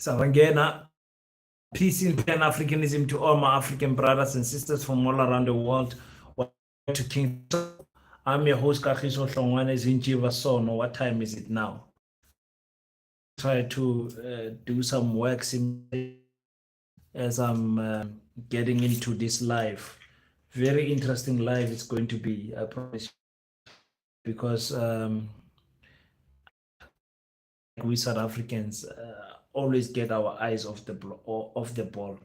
Savangena, peace in Pan-Africanism to all my African brothers and sisters from all around the world. Welcome to King. I'm your host, Kagiso Hlongwane Zinjiva Sono. What time is it now? Try to do some work as I'm getting into this live. Very interesting live it's going to be, I promise you, because we South Africans always get our eyes off the ball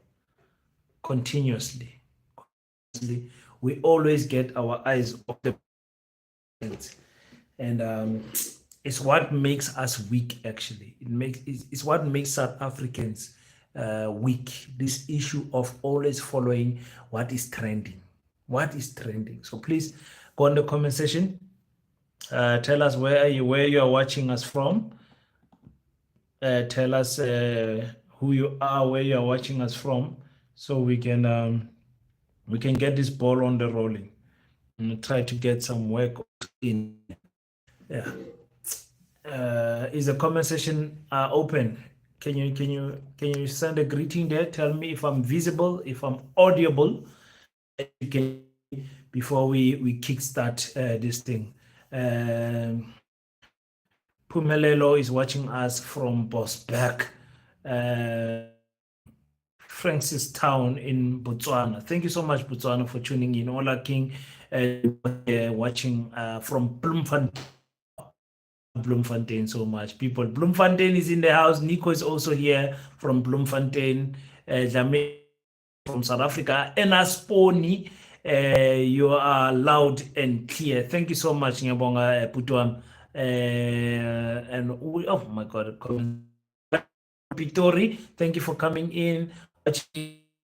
continuously. We always get our eyes off the ball, and it's what makes us weak. Actually, it's what makes South Africans weak. This issue of always following what is trending. So please go in the comment section. Tell us where you are watching us from. Tell us who you are, where you are watching us from, so we can get this ball on the rolling and try to get some work in. Yeah. Is the comment section open? Can you send a greeting there? Tell me if I'm visible, if I'm audible. Before we kickstart this thing. Pumelelo is watching us from Bosberg, Francistown in Botswana. Thank you so much, Botswana, for tuning in. Ola King watching from Bloemfontein so much. People, Bloemfontein is in the house. Nico is also here from Bloemfontein. Jame from South Africa. Enasponi, you are loud and clear. Thank you so much, Nyabonga Putuam. And oh my God, Pitori, thank you for coming in.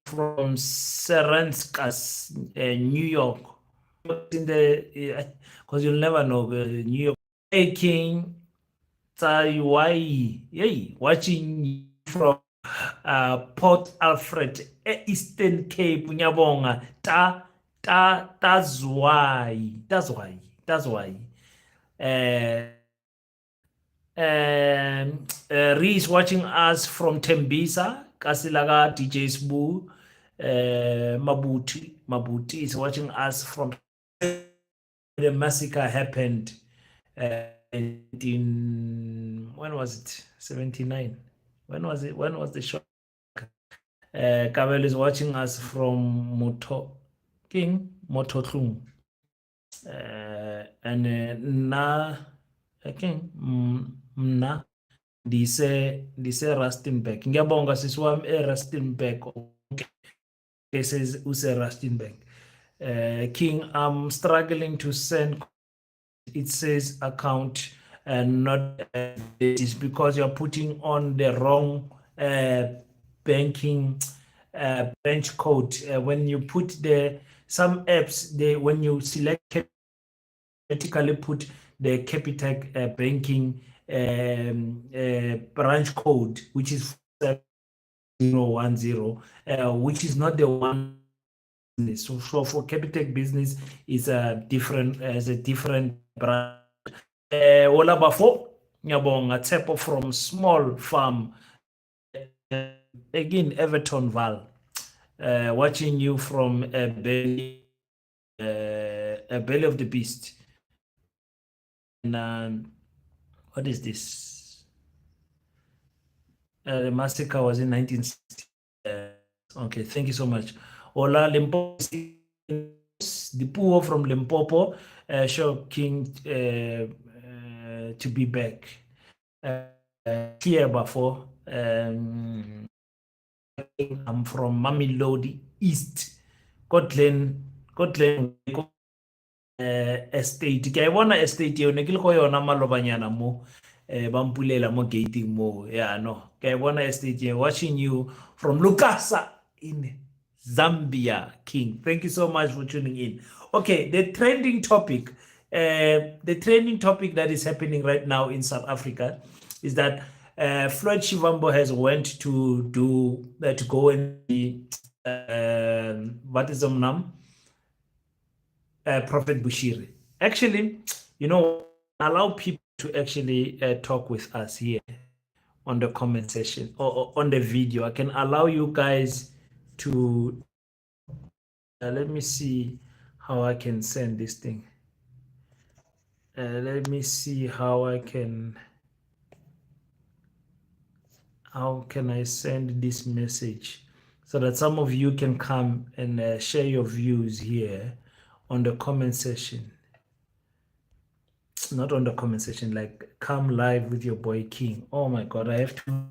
From Serenskas, New York. In the because you'll never know New York. Hey King, Taiwai, yay, watching from Port Alfred, Eastern Cape, Nyabonga, that's why. Reese watching us from Tembisa, Kasilaga, DJ Sbu, Mabuti is watching us from the massacre happened in when was it? 79. When was it? When was the shock? Kabel is watching us from Mototlung. And na again mna dise Rustenburg. Ngiyabonga sisiwami Rustenburg. Okay, says use Rustenburg. King, I'm struggling to send. It says account and not it's because you're putting on the wrong banking branch code. When you put some apps, when you select vertically put the Capitec banking branch code, which is 010, which is not the one. So for Capitec business is a different brand. Ola bafo nyabonga Tsepo from small farm. Again, Everton Val. Watching you from a belly of the beast. And what is this? The massacre was in 1960. Okay, thank you so much. Ola Limpopo, the poor from Limpopo, shocking to be back. Here before, I'm from Mamelodi East, Scotland, estate. Ke bona estate yone ke le go yona malobanyana mo bampulela mo gating mo. Yeah, no. Ke bona estate watching you from Lukasa in Zambia, King. Thank you so much for tuning in. Okay, the trending topic that is happening right now in South Africa is that Floyd Shivambo has went to go and be what is the name? Prophet Bushiri. Actually, allow people to actually talk with us here on the comment section or on the video. I can allow you guys to let me see how I can send this thing. Let me see how I send this message so that some of you can come and share your views here on the comment section. Not on the comment section, like come live with your boy King. Oh my God, I have to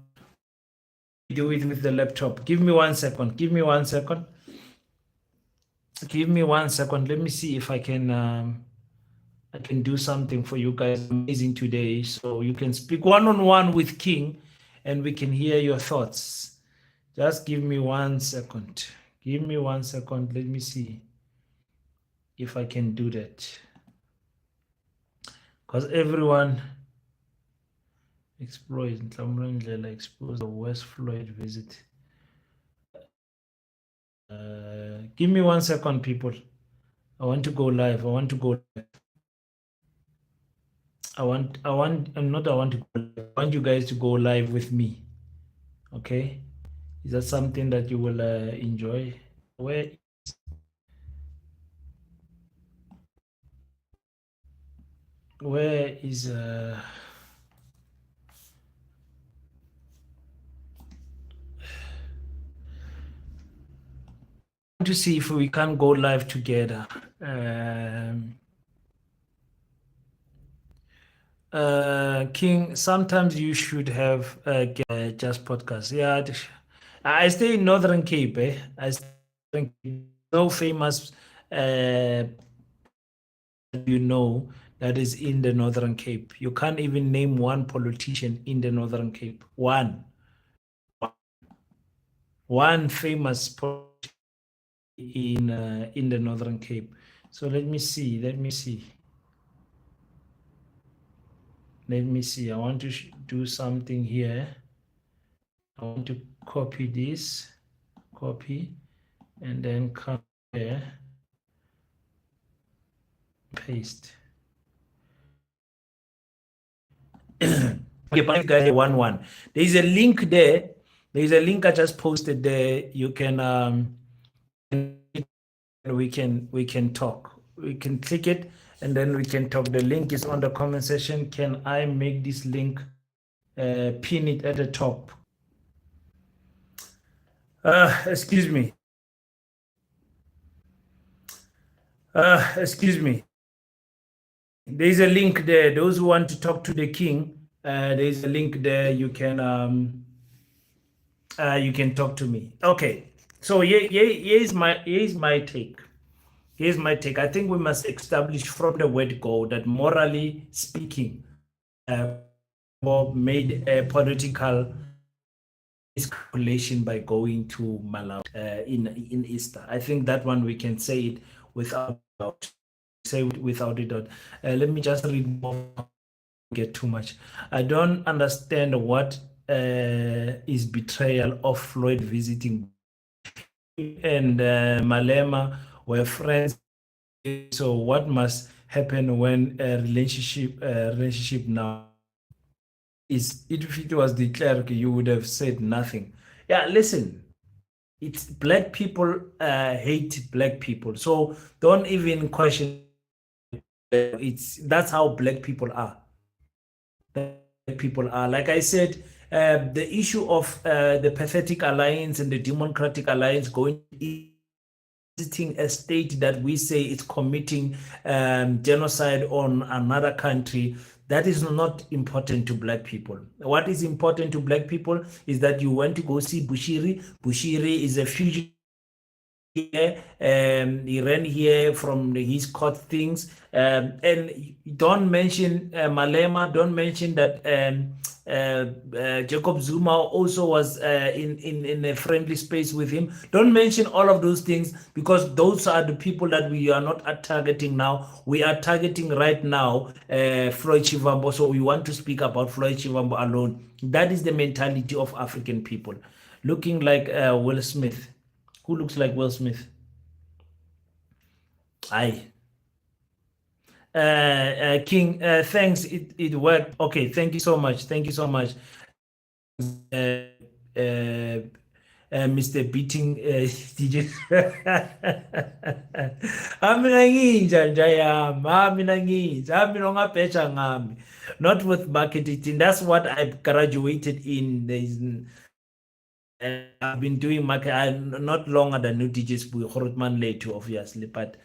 do it with the laptop. Give me 1 second. Give me 1 second. Give me 1 second. Let me see if I can do something for you guys amazing today. So you can speak one-on-one with King and we can hear your thoughts. Just give me 1 second. Give me 1 second. Let me see if I can do that. Because everyone exploits expose the West Floyd visit. Give me 1 second, people. I want to go live. I want to go live. I want you guys to go live with me. Okay. Is that something that you will enjoy? Where is to see if we can go live together. King, sometimes you should have just podcast. Yeah, I stay in Northern Cape. I stay no famous, that is in the Northern Cape. You can't even name one politician in the Northern Cape. One famous in the Northern Cape. So let me see. Let me see. I want to do something here. I want to copy this, and then come here, paste. Okay, but you guys 1-1. There's a link there. There's a link I just posted there. You can we can talk. We can click it and then we can talk. The link is on the comment section. Can I make this link pin it at the top? Excuse me. Excuse me. There's a link there. Those who want to talk to the king, there's a link there. You can talk to me. Okay. So here's my take. Here's my take. I think we must establish from the word go that morally speaking, Bob made a political calculation by going to Malawi in Easter. I think that one we can say it without doubt. Say it without a doubt. Let me just read more. Get too much. I don't understand what is betrayal of Floyd visiting, and Malema were friends. So what must happen when a relationship now is, if it was the clerk, you would have said nothing. Yeah, listen, it's black people hate black people, so don't even question. That's how black people are. Like I said, the issue of the pathetic alliance and the democratic alliance going visiting a state that we say is committing genocide on another country, that is not important to black people. What is important to black people is that you went to go see Bushiri. Bushiri is a fugitive here. He ran here from his court things. And don't mention Malema. Don't mention that Jacob Zuma also was in a friendly space with him. Don't mention all of those things, because those are the people that we are not targeting now. We are targeting right now Floyd Shivambo. So we want to speak about Floyd Shivambo alone. That is the mentality of African people. Looking like Will Smith. Who looks like Will Smith? Aye. King, thanks. It worked. Okay, thank you so much. Thank you so much. Mr. Beating DJ. Mina nginja nje yami, mina nginja, mina ngabheja ngami. Not with marketing. That's what I graduated in. I've been doing market. I'm not longer than new DJs Horutman later, obviously, but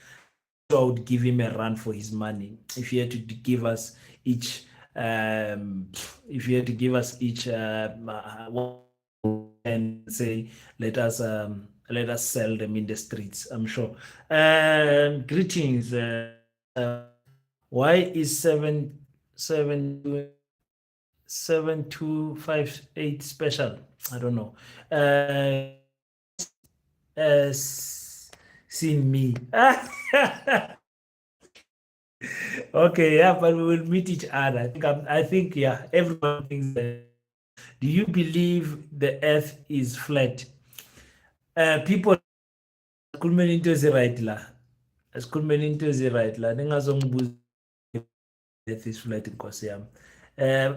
I would give him a run for his money if he had to give us each. If he had to give us each and say let us sell them in the streets, I'm sure. Greetings. Why is 7258 special? I don't know. Seen me. Okay, yeah, but we will meet each other. I think yeah, everyone thinks that. Do you believe the earth is flat? People asikhulumeni into ezi-right la. Asikhulumeni into ezi-right la. Ningazongibuza earth is flat Nkosi yami. I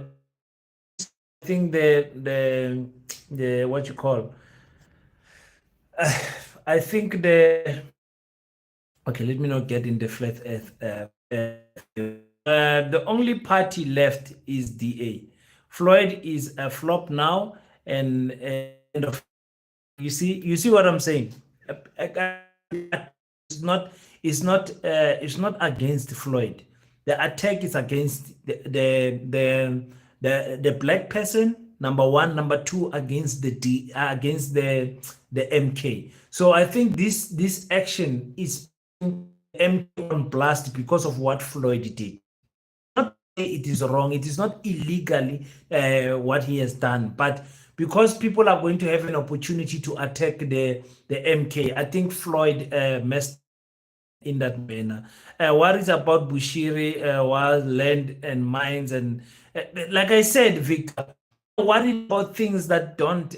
think the what you call I think okay, let me not get in the flat earth. The only party left is DA. Floyd is a flop now, and you see what I'm saying. It's not against Floyd. The attack is against the black person. Number one, number two, against the MK. So I think this action is MK on blast because of what Floyd did. Not it is wrong. It is not illegally what he has done, but because people are going to have an opportunity to attack the MK, I think Floyd messed in that manner. What is about Bushiri was land and mines, and like I said, Victor, worried about things that don't.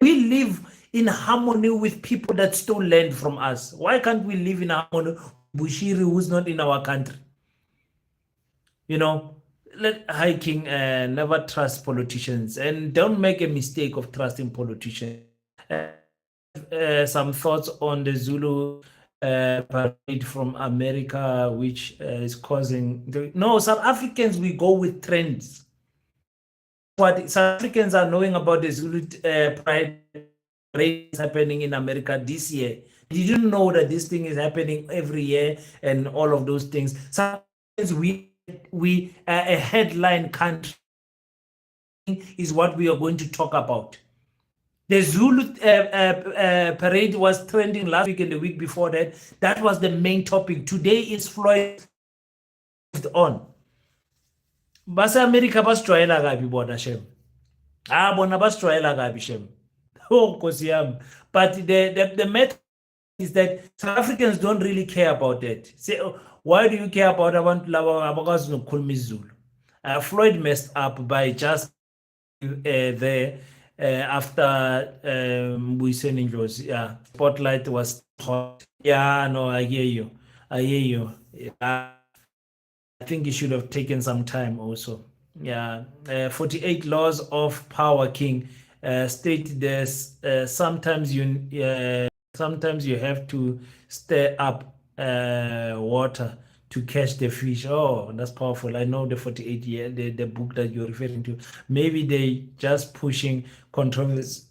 We live in harmony with people that stole land from us. Why can't we live in harmony with Bushiri, who's not in our country? You know, hiking, never trust politicians, and don't make a mistake of trusting politicians. Some thoughts on the Zulu parade from America, which is causing no, South Africans, we go with trends. What South Africans are knowing about the Zulu pride parade is happening in America this year. Did you know that this thing is happening every year and all of those things? South Africans, we a headline country is what we are going to talk about. The Zulu parade was trending last week and the week before that. That was the main topic. Today is Floyd on. Basa America basijwayela kabi bona shem. Bona basijwayela kabi shem. Oh, Nkosi yami. But the matter is that South Africans don't really care about that. Say, why do you care about abantu laba abakwazi nokukhuluma isiZulu? Floyd messed up by just there after Mbuyiseni Ndlozi. Yeah, spotlight was hot. Yeah, no, I hear you. Yeah, I think he should have taken some time also. Yeah, 48 laws of power, King. State this. Sometimes you have to stir up water to catch the fish. Oh, that's powerful. I know the 48 year the book that you're referring to. Maybe they just pushing controversy.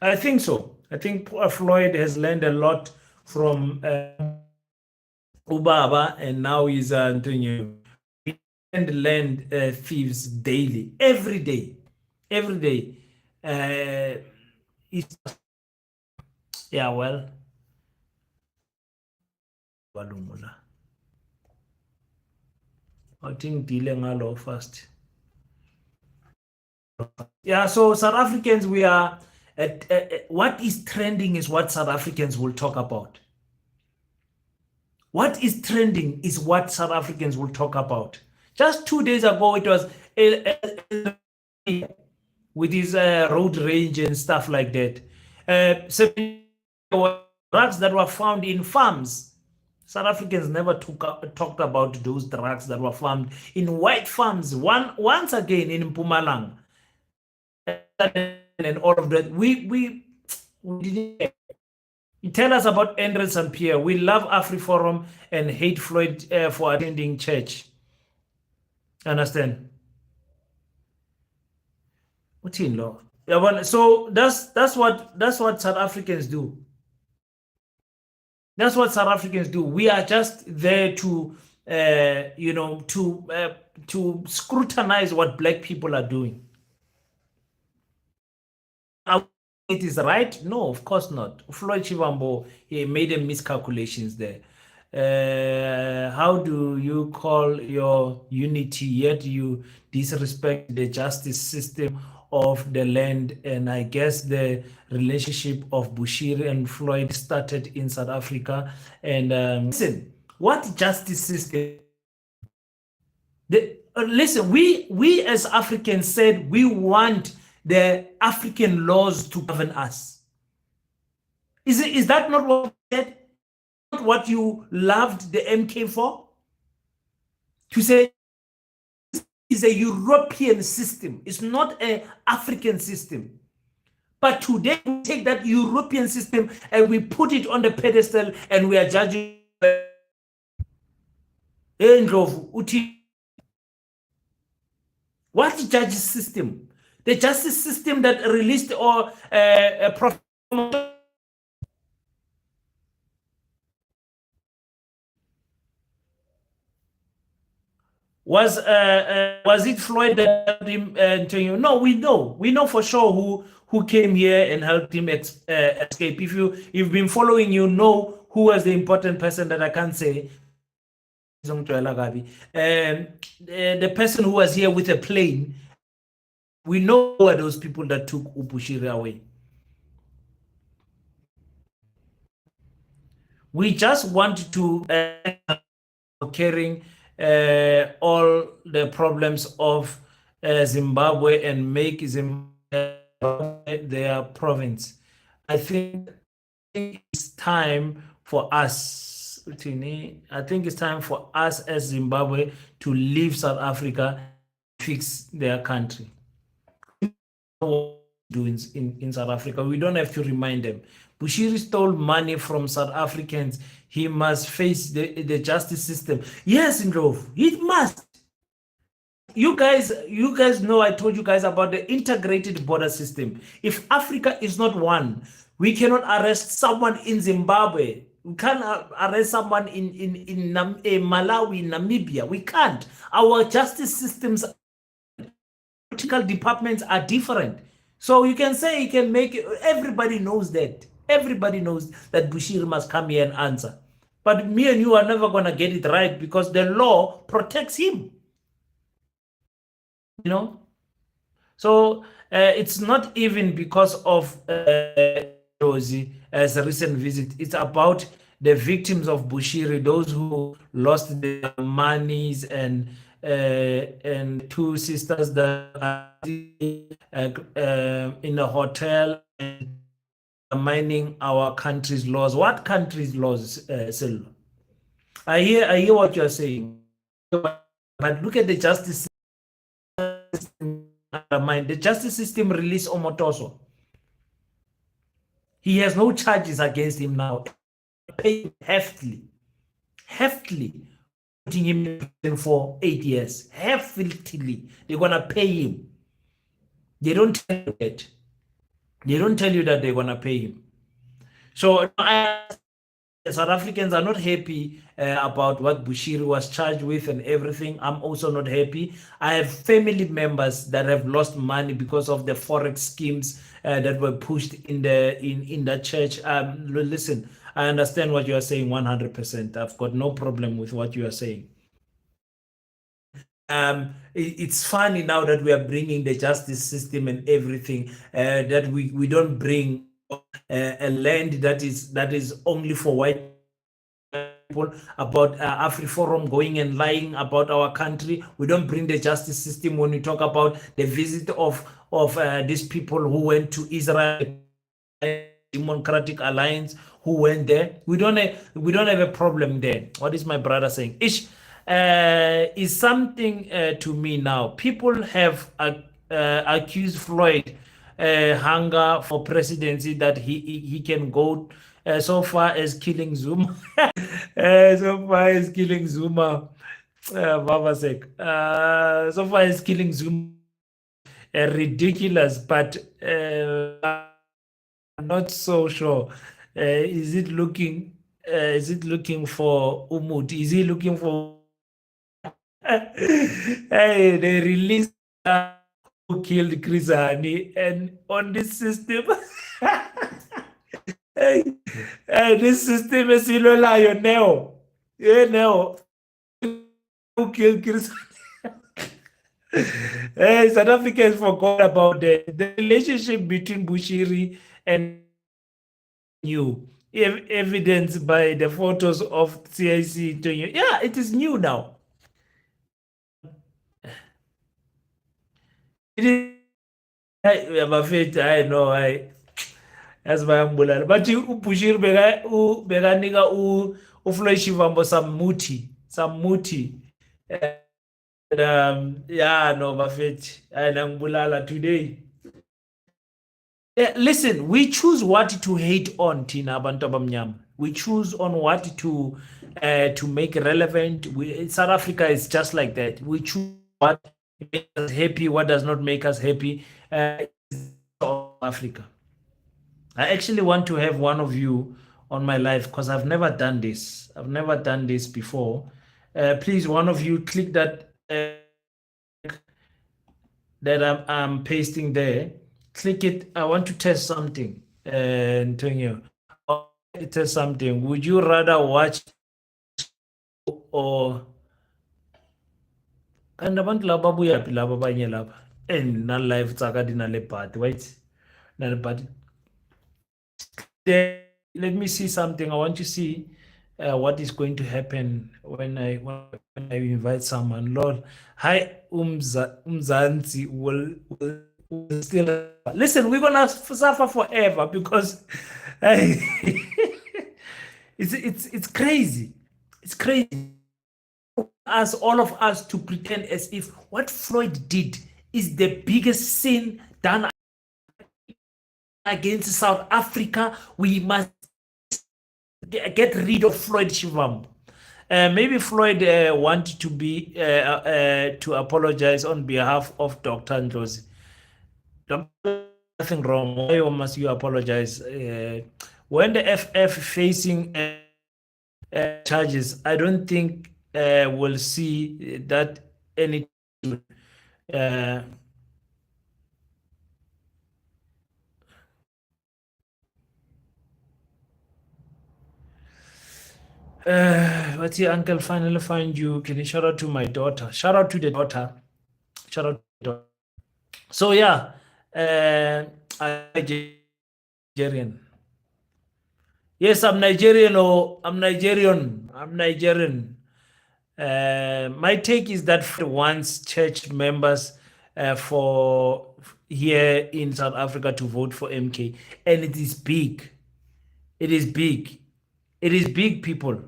I think so. I think Floyd has learned a lot from Ubaba, and now he's doing and land thieves daily, every day. Yeah, well, I think dealing ngalo first. Yeah, so South Africans, we are what is trending is what South Africans will talk about. What is trending is what South Africans will talk about. Just 2 days ago, it was with his road rage and stuff like that. Drugs that were found in farms. South Africans never talked about those drugs that were found in white farms. Once again in Mpumalanga. and all of that. We didn't. You tell us about Andrew St. Pierre. We love AfriForum and hate Floyd for attending church. Understand? What's in law? Yeah, well, so that's what South Africans do. That's what South Africans do. We are just there to, to scrutinize what black people are doing. It is right? No, of course not. Floyd Shivambo, he made a miscalculations there. How do you call your unity yet you disrespect the justice system of the land? And I guess the relationship of Bushiri and Floyd started in South Africa. And listen, what justice system? Listen, we as Africans said we want the African laws to govern us. Is that not what you said? What you loved the MK for? To say it's a European system. It's not an African system. But today we take that European system and we put it on the pedestal and we are judging. What's the justice system? The justice system that released or was it Floyd that helped him? No, we know for sure who came here and helped him escape. If you've been following, you know who was the important person that I can't say. The person who was here with a plane. We know who are those people that took Upushiri away. We just want to carrying all the problems of Zimbabwe and make Zimbabwe their province. I think it's time for us. I think it's time for us as Zimbabwe to leave South Africa, fix their country. Do in South Africa. We don't have to remind them. Bushiri stole money from South Africans. He must face the justice system. Yes, Ndlovu, he must. You guys know I told you guys about the integrated border system. If Africa is not one, we cannot arrest someone in Zimbabwe. We can't arrest someone in Malawi, Namibia. We can't. Our justice systems, political departments are different. So you can say you can make it, everybody knows that. Everybody knows that Bushiri must come here and answer. But me and you are never going to get it right because the law protects him. You know? So it's not even because of Rosie as a recent visit. It's about the victims of Bushiri, those who lost their monies and two sisters that are in a hotel and mining our country's laws. What country's laws, Silva? I hear what you're saying, but look at the justice system. The justice system released Omotoso. He has no charges against him now. Pay heftily, putting him in for 8 years. Heftily, they're gonna pay him. They don't tell you that. They don't tell you that they're gonna pay him. So South Africans are not happy about what Bushiri was charged with and everything. I'm also not happy. I have family members that have lost money because of the forex schemes that were pushed in the church. Listen, I understand what you are saying 100%. I've got no problem with what you are saying. It's funny now that we are bringing the justice system and everything, that we don't bring a land that is only for white people, about AfriForum going and lying about our country. We don't bring the justice system when we talk about the visit of these people who went to Israel, Democratic Alliance, who went there. We don't have a problem there. What is my brother saying? Is something to me now. People have accused Floyd hunger for presidency that he can go so far as killing Zuma. So far as killing Zuma. Vavasek. So far as killing Zuma. Ridiculous, but I'm not so sure. Is it looking for Umut? Is he looking for hey, they released who killed Chris Hani and on this system. Hey, this system is Ilola Neo. Yeah, Neo. Who killed Chris Hey, South Africans forgot about the relationship between Bushiri and new, evidenced by the photos of CIC. Yeah, it is new now. It is. I know. As bayangibulala bathi uBushiri bekanika uFloyd Shivambo some muti. Yeah, no bafethi hayi nangibulala today. Listen, we choose what to hate on, Tina abantu abamnyama. We choose on what to make relevant. South Africa is just like that. We choose what makes us happy, what does not make us happy. Africa. I actually want to have one of you on my live because I've never done this. I've never done this before. Please, one of you click that that I'm pasting there. Click it. I want to test something. Antonio, I want to test something. Would you rather watch or kanti abantu laba buyaphi laba abanye laba nalive tsaka dinale party wait nale party. Let me see something. I want to see what is going to happen when I invite someone. Lord, hi Umzansi will still listen. We're gonna suffer forever because it's crazy. It's crazy. As all of us to pretend as if what Floyd did is the biggest sin done against South Africa. We must get rid of Floyd Shivambo. Maybe Floyd wanted to be to apologize on behalf of Dr. Ndlozi. Nothing wrong. Why must you apologize? When the FF facing charges, I don't think we'll see that any. What's your uncle finally find you? Can you shout out to my daughter? Shout out to the daughter. Shout out to the daughter. So yeah, I'm Nigerian. Yes, I'm Nigerian. Oh, I'm Nigerian. I'm Nigerian. My take is that once church members for here in South Africa to vote for MK, and it is big. It is big. It is big, people.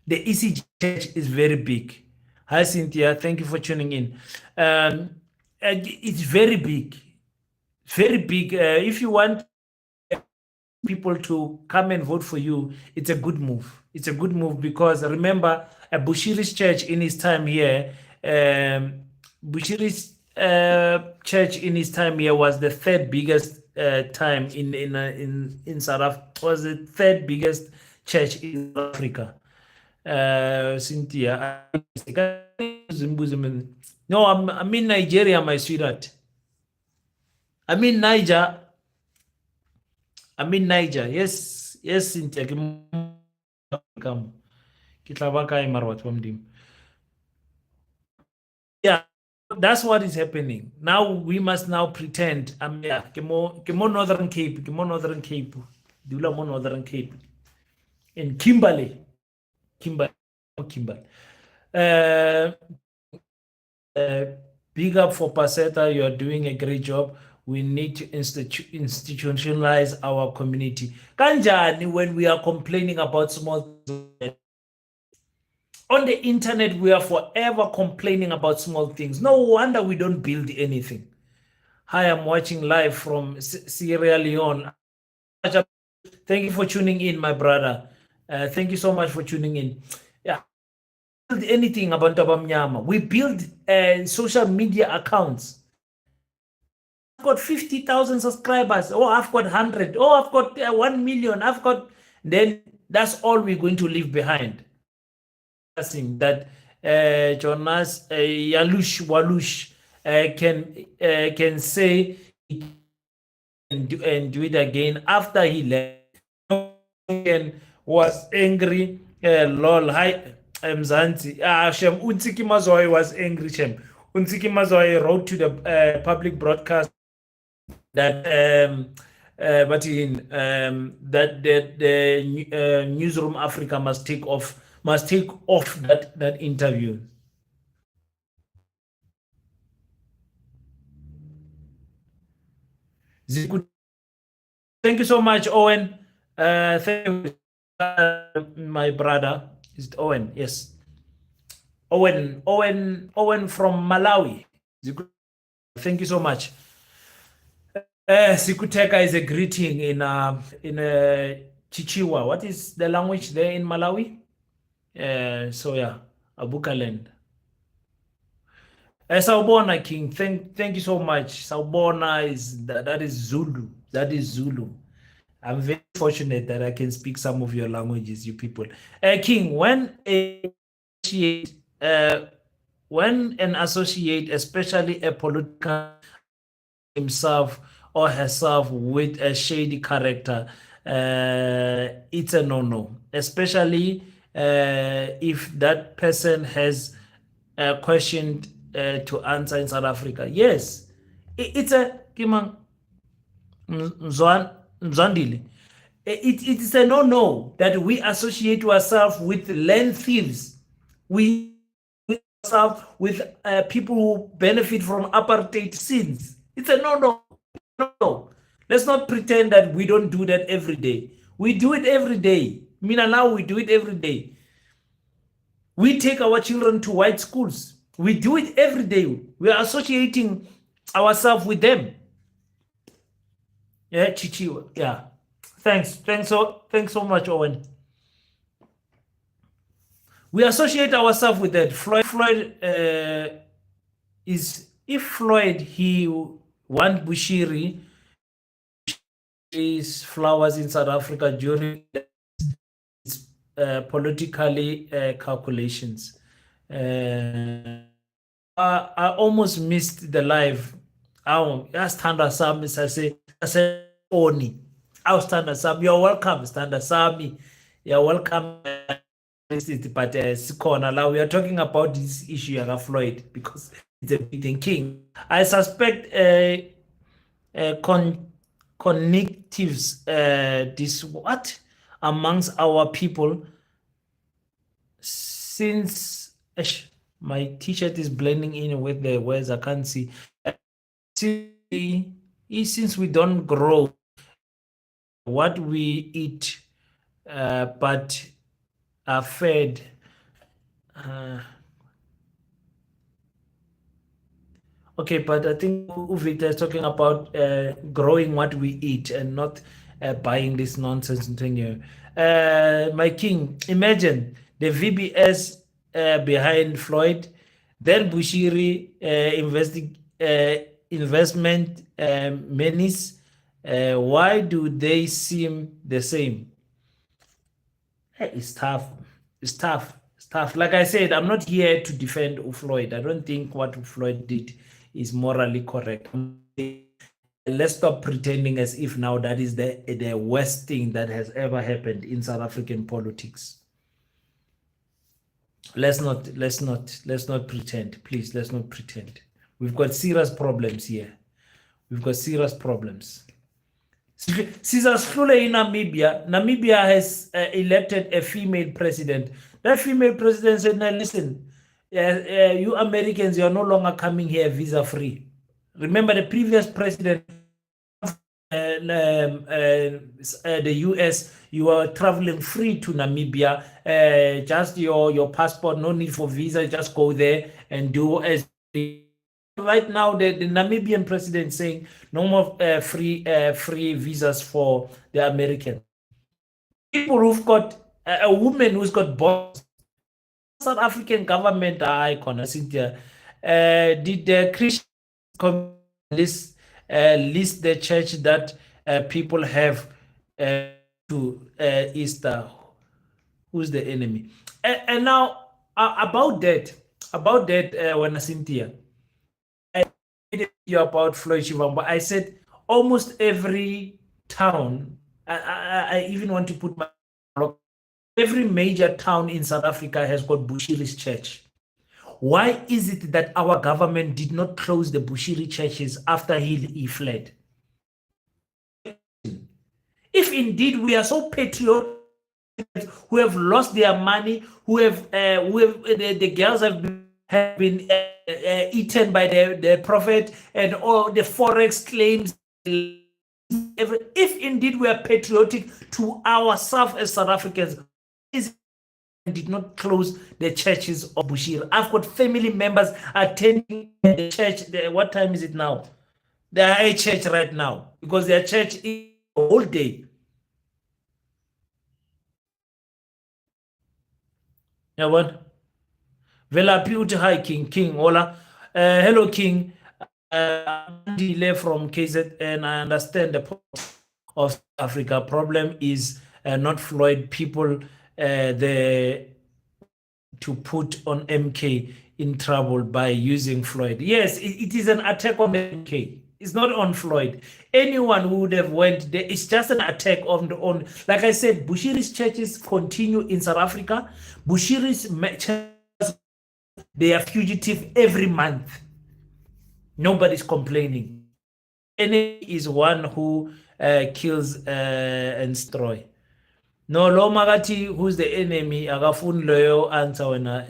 The ECG church is very big. Hi, Cynthia. Thank you for tuning in. And it's very big. Very big. If you want people to come and vote for you, it's a good move. It's a good move because remember, Bushiri's church in his time here, Bushiri's church in his time here was the third biggest time in South Africa. Was the third biggest church in Africa. Cynthia, no, I'm in Nigeria, my sweetheart. I'm in Niger. I'm in Niger. Yes, Cynthia. Yeah, that's what is happening. Now we must now pretend. Yeah, Northern Cape, Northern Cape, Dula Northern Cape, in Kimberley. Big up for Basetta. You are doing a great job. We need to institutionalize our community. Kanjani, when we are complaining about small things. On the internet, we are forever complaining about small things. No wonder we don't build anything. Hi, I'm watching live from Sierra Leone. Thank you for tuning in, my brother. Thank you so much for tuning in. Yeah, build anything about Abamnyama. We build social media accounts. I've got 50,000 subscribers. Oh, I've got 100. Oh, I've got 1 million. I've got. Then that's all we're going to leave behind. That Jonas Yalush Walush can say and do it again after he left. Was angry. Lol, hi, Mzansi. Shem, Unsiki Mazoi was angry. Shem, Unsiki Mazoi wrote to the public broadcast that but in that the newsroom Africa must take off that interview. Thank you so much, Owen. Thank you, my brother. Is it Owen? Yes, Owen from Malawi. Thank you so much. Sikuteka is a greeting in Chichiwa. What is the language there in Malawi? So yeah, Abukaland. Sawubona King, thank you so much. Sawubona is that is Zulu. That is Zulu. I'm very fortunate that I can speak some of your languages, you people. King, uh, when an associate, especially a political himself or herself with a shady character, it's a no-no, especially if that person has a question to answer in South Africa. Yes, it's a Kimang Mzwandile. It is a no-no that we associate ourselves with land thieves. We ourselves with people who benefit from apartheid sins. It's a no-no. No. Let's not pretend that we don't do that every day. We do it every day. Mina, now we do it every day. We take our children to white schools. We do it every day. We are associating ourselves with them. Yeah, Chichi. Yeah. Thanks so much, Owen. We associate ourselves with that. Floyd is, if Floyd he want Bushiri is flowers in South Africa during politically calculations. I almost missed the live. I stand as Sam. I say Oni. I'll stand as Sam. You're welcome, stand as Sami. You're welcome. But Sikona, now we are talking about this issue of Floyd because it's a big king. I suspect connectives this what amongst our people since my t-shirt is blending in with the words I can't see. Since we don't grow what we eat but are fed okay, but I think Uvita is talking about growing what we eat and not buying this nonsense thing here. My king, imagine the VBS behind Floyd, then Bushiri investment menace. Why do they seem the same? It's tough. It's tough. It's tough. Like I said, I'm not here to defend Floyd. I don't think what Floyd did is morally correct. Let's stop pretending as if now that is the worst thing that has ever happened in South African politics. Let's not pretend. Please, let's not pretend. We've got serious problems here. We've got serious problems. Caesar Slule in Namibia. Namibia has elected a female president. That female president said, now listen, you Americans, you are no longer coming here visa-free. Remember the previous president, the US, you are traveling free to Namibia. Just your passport, no need for visa, just go there and do as right now the Namibian president saying no more free visas for the Americans. People who've got a woman who's got boys. South African government icon, Cynthia, did the Christian list the church that people have to Easter? Who's the enemy? And now about that, when Cynthia, I made a video about Floyd Shivambo. I said almost every town. I even want to put my every major town in South Africa has got Bushiri's church. Why is it that our government did not close the Bushiri churches after he fled? If indeed we are so patriotic, who have lost their money, who have the girls have been eaten by the prophet and all the forex claims. If indeed we are patriotic to ourselves as South Africans, did not close the churches of Bushiri. I've got family members attending the church. What time is it now? They are at church right now because their church is the whole day. Yeah, what? Velapi uti hi King Hola. Hello King. Delay from KZ, and I understand the point of South Africa. Problem is not Floyd. People the to put on MK in trouble by using Floyd. Yes, it is an attack on MK. It's not on Floyd. Anyone who would have went there, it's just an attack on like I said, Bushiri's churches continue in South Africa. Bushiri's churches, they are fugitive every month. Nobody's complaining. Enemy is one who kills and destroy. No, lo magati, who's the enemy? Agafuni loyo answer wena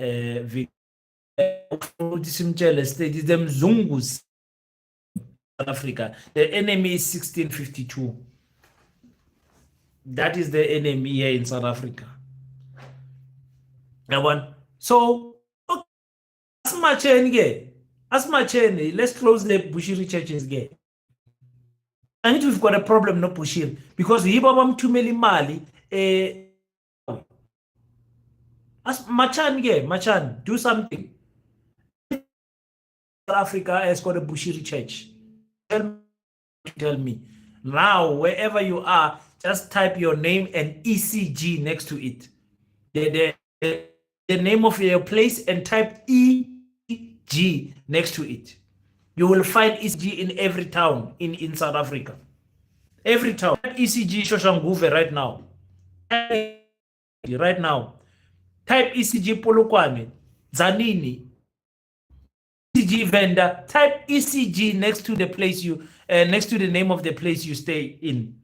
ukuthi simtshele state them Zungus South Africa. The enemy is 1652. That is the enemy here in South Africa. So okay, as much let's close the Bushiri churches again. And we've got a problem, no Bushiri, because Hibabam Tumeli Mali. As Machan, do something. South Africa has got a Bushiri church. Tell me. Now, wherever you are, just type your name and ECG next to it. The name of your place and type ECG next to it. You will find ECG in every town in South Africa. Every town. ECG Shoshanguve right now. Right now. Type ECG Polokwane, Zanini, ECG vendor. Type ECG next to the place next to the name of the place you stay in.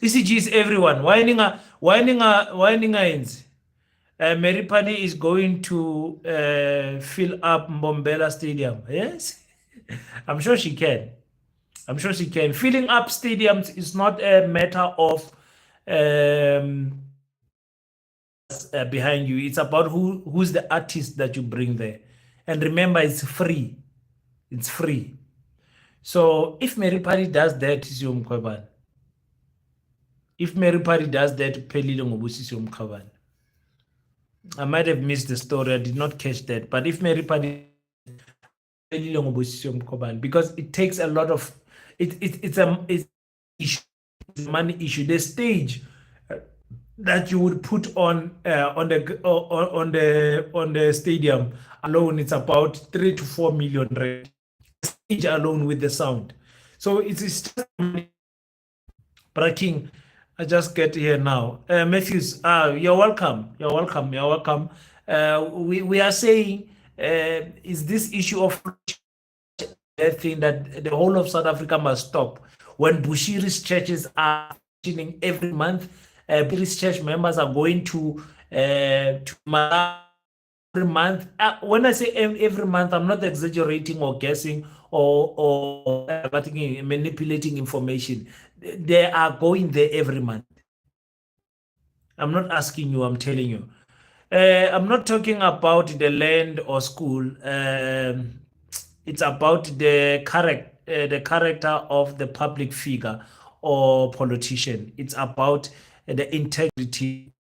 ECG is everyone. Waininga ends. Mary Pani is going to fill up Mbombela Stadium. Yes, I'm sure she can. Filling up stadiums is not a matter of behind you. It's about who's the artist that you bring there. And remember, it's free. So if Mary Party does that, is your mkwaban. If Mary Party does that, Pelilo Ngobusi your mkwaban. I might have missed the story. I did not catch that. But if Mary Party, because it takes a lot of it's a money issue. The stage that you would put on the stadium alone, it's about 3 to 4 million rand. Stage alone with the sound. So it's just money. But King, I just get here now. Matthews, you're welcome. We are saying, is this issue of thing that the whole of South Africa must stop when Bushiri's churches are functioning every month. Bushiri's church members are going to every month. When I say every month, I'm not exaggerating or guessing or manipulating information. They are going there every month. I'm not asking you, I'm telling you. I'm not talking about the land or school. It's about the character of the public figure or politician. It's about the integrity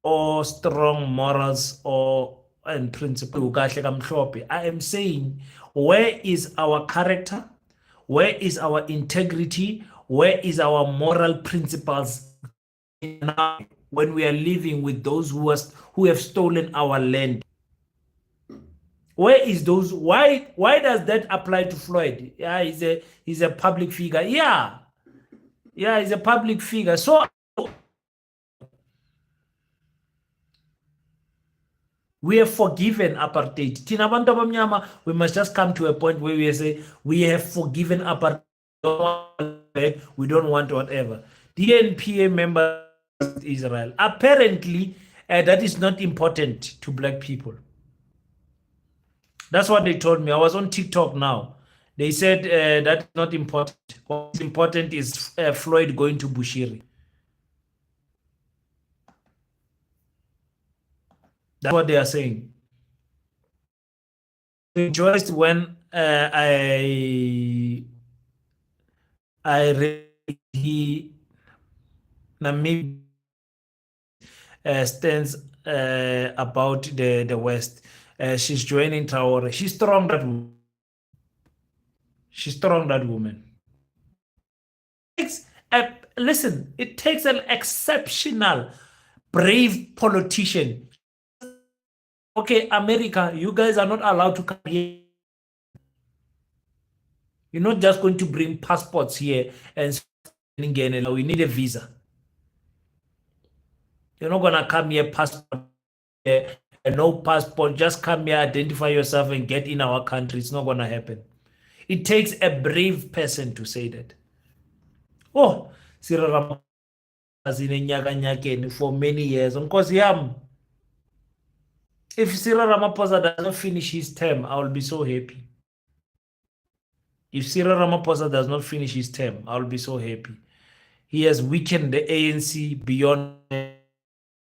or strong morals or and principle. I am saying, where is our character? Where is our integrity? Where is our moral principles now when we are living with those who have stolen our land? Where is those? Why does that apply to Floyd? Yeah, he's a public figure. Yeah, he's a public figure. So we have forgiven apartheid. Thina bantu abamnyama, we must just come to a point where we say we have forgiven apartheid. We don't want whatever. DNPA members of Israel. Apparently, that is not important to black people. That's what they told me. I was on TikTok now. They said that's not important. What's important is Floyd going to Bushiri. That's what they are saying. Rejoiced when I read he Namibia stands about the West. She's joining Traore. She's strong, that woman. She's strong, that woman. Listen, it takes an exceptional, brave politician. Okay, America, you guys are not allowed to come here. You're not just going to bring passports here and we need a visa. You're not gonna come here, passport here, and no passport. Just come here, identify yourself, and get in our country. It's not gonna happen. It takes a brave person to say that. Oh, Cyril Ramaphosa for many years. Because if Cyril Ramaphosa does not finish his term, I will be so happy. If Cyril Ramaphosa does not finish his term, I will be so happy. He has weakened the ANC beyond. He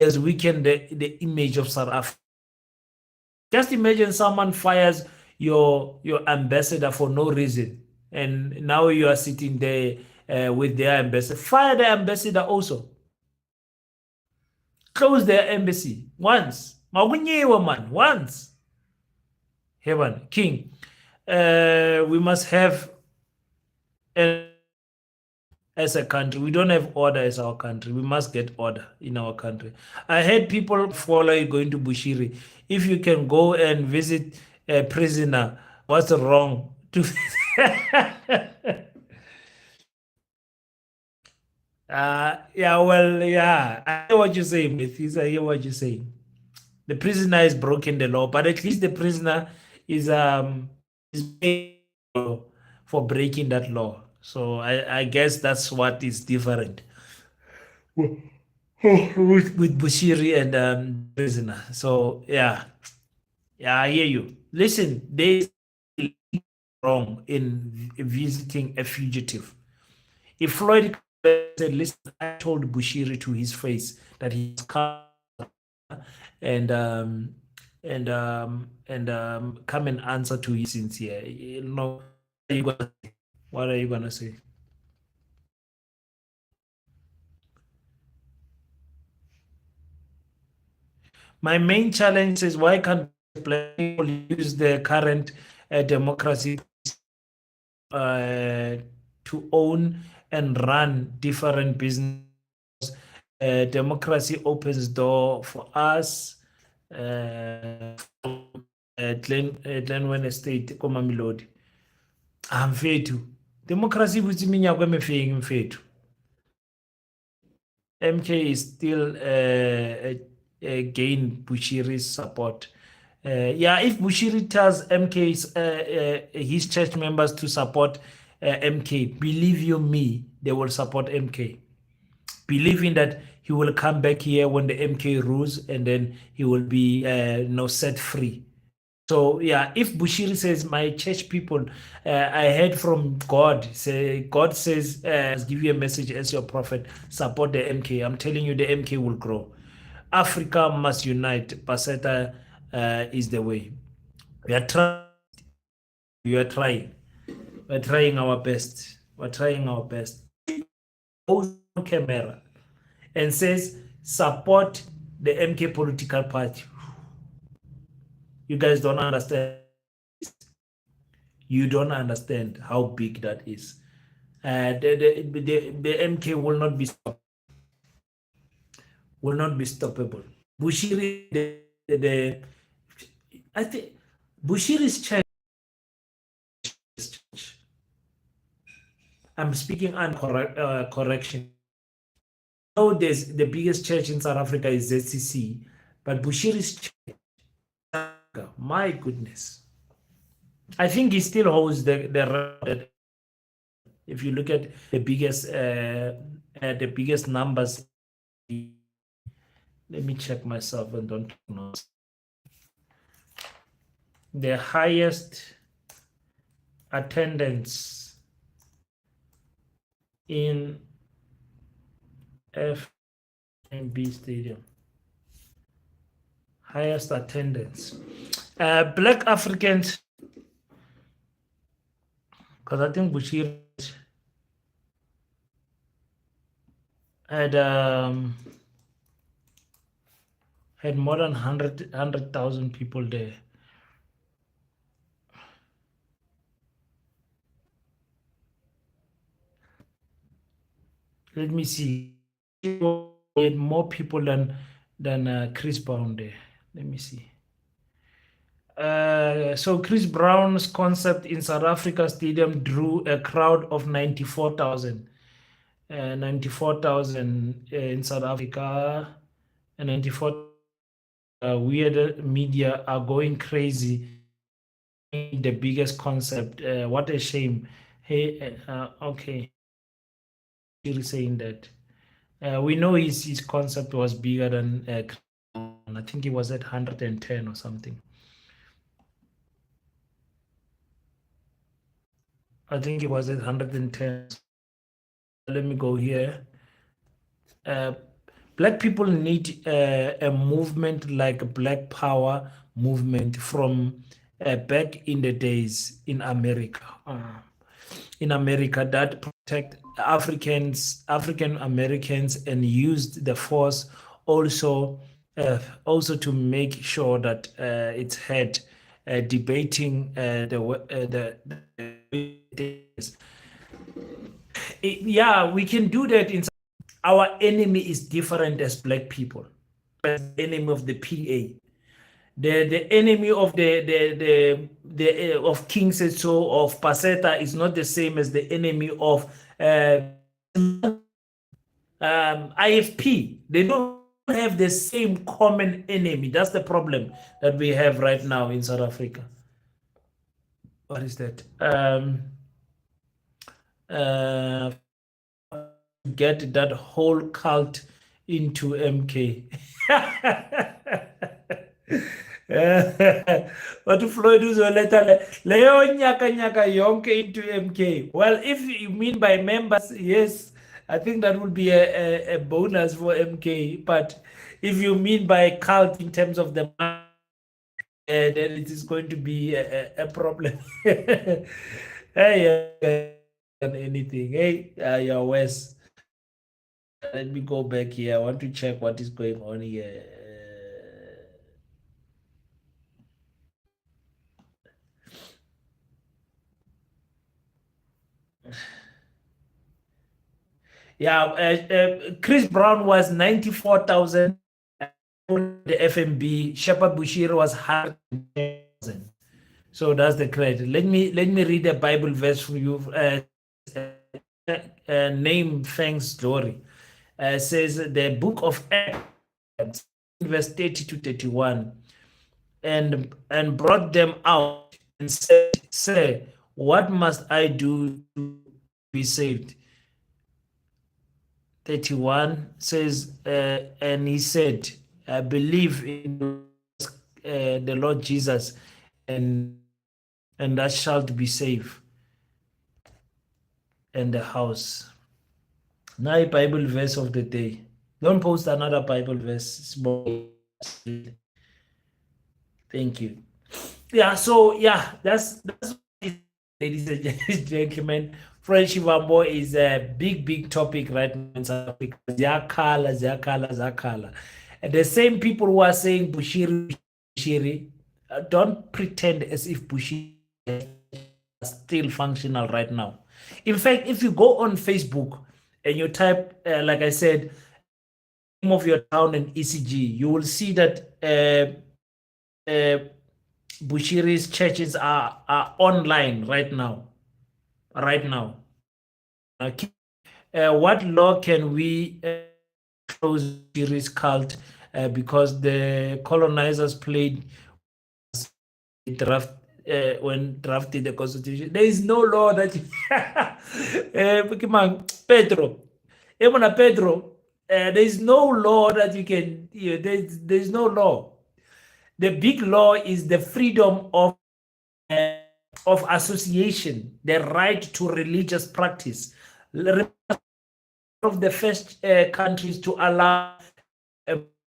has weakened the image of South Africa. Just imagine someone fires your ambassador for no reason, and now you are sitting there with their ambassador. Fire the ambassador also. Close their embassy once. Man, once. Heaven, King. We must have as a country. We don't have order as our country. We must get order in our country. I heard people follow going to Bushiri. If you can go and visit a prisoner, what's wrong to yeah, well, yeah. I hear what you're saying, Mathis. I hear what you're saying. The prisoner is broken the law, but at least the prisoner is paying for breaking that law. So I guess that's what is different with Bushiri and prisoner. So yeah, I hear you. Listen, they wrong in visiting a fugitive. If Floyd said, "Listen, I told Bushiri to his face that he's come and come and answer to his sincere," you know, what are you gonna say? My main challenge is, why can't people use the current democracy to own and run different business? Democracy opens door for us. Glenwen Estate koMamelodi. Mfethu, democracy butsi minyaka emefeng mfethu. MK is still gain Bushiri's support. Yeah, if Bushiri tells MK's his church members to support MK, believe you me, they will support MK, believing that he will come back here when the MK rules, and then he will be set free. So yeah, if Bushiri says, "My church people, I heard from God, God says, give you a message as your prophet, support the MK," I'm telling you, the MK will grow. Africa must unite. Basetta is the way. We are trying We are trying. We're trying our best. We're trying our best. On camera and says support the MK political party. You guys don't understand. You don't understand how big that is. The MK will not be stoppable. Bushiri, I think Bushiri's church. I'm speaking on correction. No, there's the biggest church in South Africa is ZCC, but Bushiri's church, my goodness, I think he still holds the record. If you look at the biggest numbers, let me check myself and don't know. The highest attendance in FNB Stadium. Highest attendance. Black Africans, because I think Bushir had more than 100,000 people there. Let me see. Had more people than Chris Brown there. Let me see. So Chris Brown's concert in South Africa Stadium drew a crowd of 94,000. 94,000 in South Africa, and 94 weird media are going crazy. The biggest concept. What a shame. Hey, okay. You're saying that. We know his concept was bigger than I think it was at 110 or something. I think it was at 110. Let me go here. Black people need a movement like Black Power movement from back in the days in America. That protect African Americans, and used the force also to make sure that it's had debating yeah, we can do that. Our enemy is different as Black people. The enemy of the PA. The enemy of of King Setso, of Basetta, is not the same as the enemy of IFP. They don't have the same common enemy. That's the problem that we have right now in South Africa. What is that? Get that whole cult into MK. But Floyd uzoleta leyo nyaka yonke into MK. Well, if you mean by members, yes, I think that would be a bonus for MK. But if you mean by cult in terms of the money, then it is going to be a problem. Hey, anything. Hey, your West. Let me go back here. I want to check what is going on here. Yeah, Chris Brown was 94,000. The FMB, Shepherd Bushir was 100,000. So that's the credit. Let me read a Bible verse for you. Name thanks glory. Says the book of Acts, verse 30 to 31, and brought them out and said, "Say, what must I do to be saved?" 31 says, and he said, "I believe in the Lord Jesus, and that shalt be saved, and the house." Now, Bible verse of the day. Don't post another Bible verse. Thank you. Yeah, so yeah, that's ladies and gentlemen. Floyd Shivambo is a big topic right now in South Africa. Ziyakhala, ziyakhala, ziyakhala. And the same people who are saying Bushiri, Bushiri, don't pretend as if Bushiri is still functional right now. In fact, if you go on Facebook and you type, like I said, name of your town and ECG, you will see that Bushiri's churches are online right now. Right now. What law can we close Bushiri's cult because the colonizers played draft when drafted the constitution? There is no law that Pedro, Pedro, there is no law that you can. There's no law. The big law is the freedom of association, the right to religious practice. Of the first countries to allow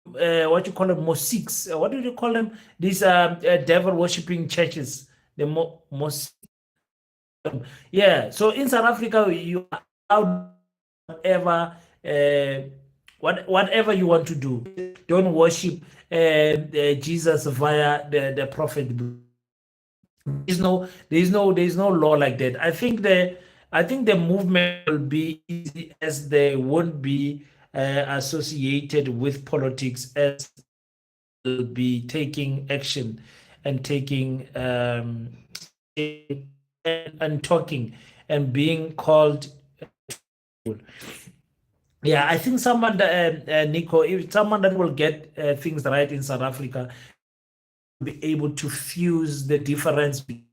what you call them, mosques. What do you call them? These devil worshipping churches. The mosques. Yeah. So in South Africa, you allow whatever whatever you want to do. Don't worship Jesus via the prophet. There's no law like that. I think the movement will be easy as they won't be associated with politics, as will be taking action and taking and talking and being called. Yeah, I think someone, Nico, if someone that will get things right in South Africa, will be able to fuse the difference between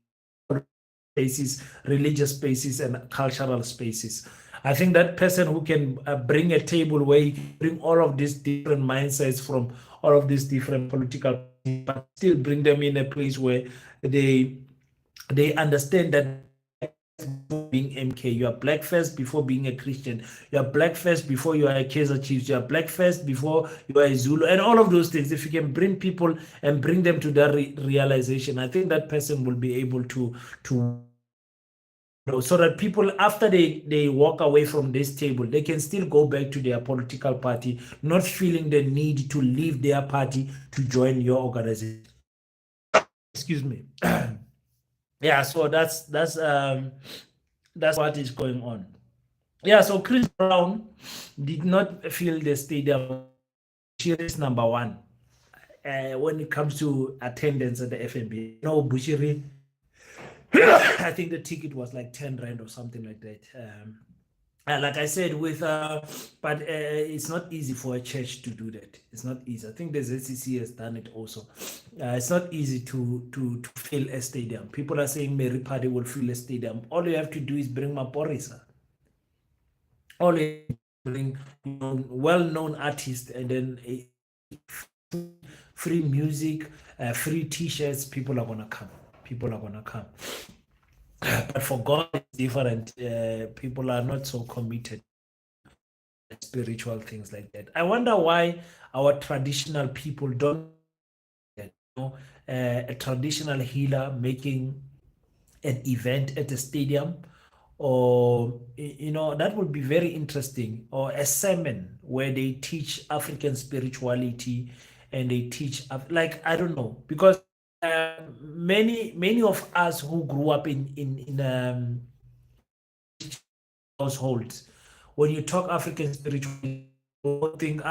spaces, religious spaces, and cultural spaces. I think that person who can bring a table where he can bring all of these different mindsets from all of these different political, but still bring them in a place where they understand that being MK, you are black first before being a Christian. You are black first before you are a Kaiser Chiefs. You are black first before you are a Zulu, and all of those things. If you can bring people and bring them to that realization, I think that person will be able to so that people, after they walk away from this table, they can still go back to their political party, not feeling the need to leave their party to join your organization. Excuse me. Yeah, so that's what is going on. Yeah, so Chris Brown did not fill the stadium. Bushiri number one when it comes to attendance at the FNB. No, Bushiri, I think the ticket was like 10 rand or something like that. Like I said, but it's not easy for a church to do that. It's not easy. I think the ZCC has done it also. It's not easy to fill a stadium. People are saying Mary Party will fill a stadium. All you have to do is bring Maporisa. All you have to bring well-known artists, and then free music, free T-shirts. People are gonna come. People are gonna come. But for God, it's different. People are not so committed to spiritual things like that. I wonder why our traditional people don't. A traditional healer making an event at a stadium, or that would be very interesting, or a sermon where they teach African spirituality and they teach, like, I don't know, because many of us who grew up in households, when you talk African spirituality, you think,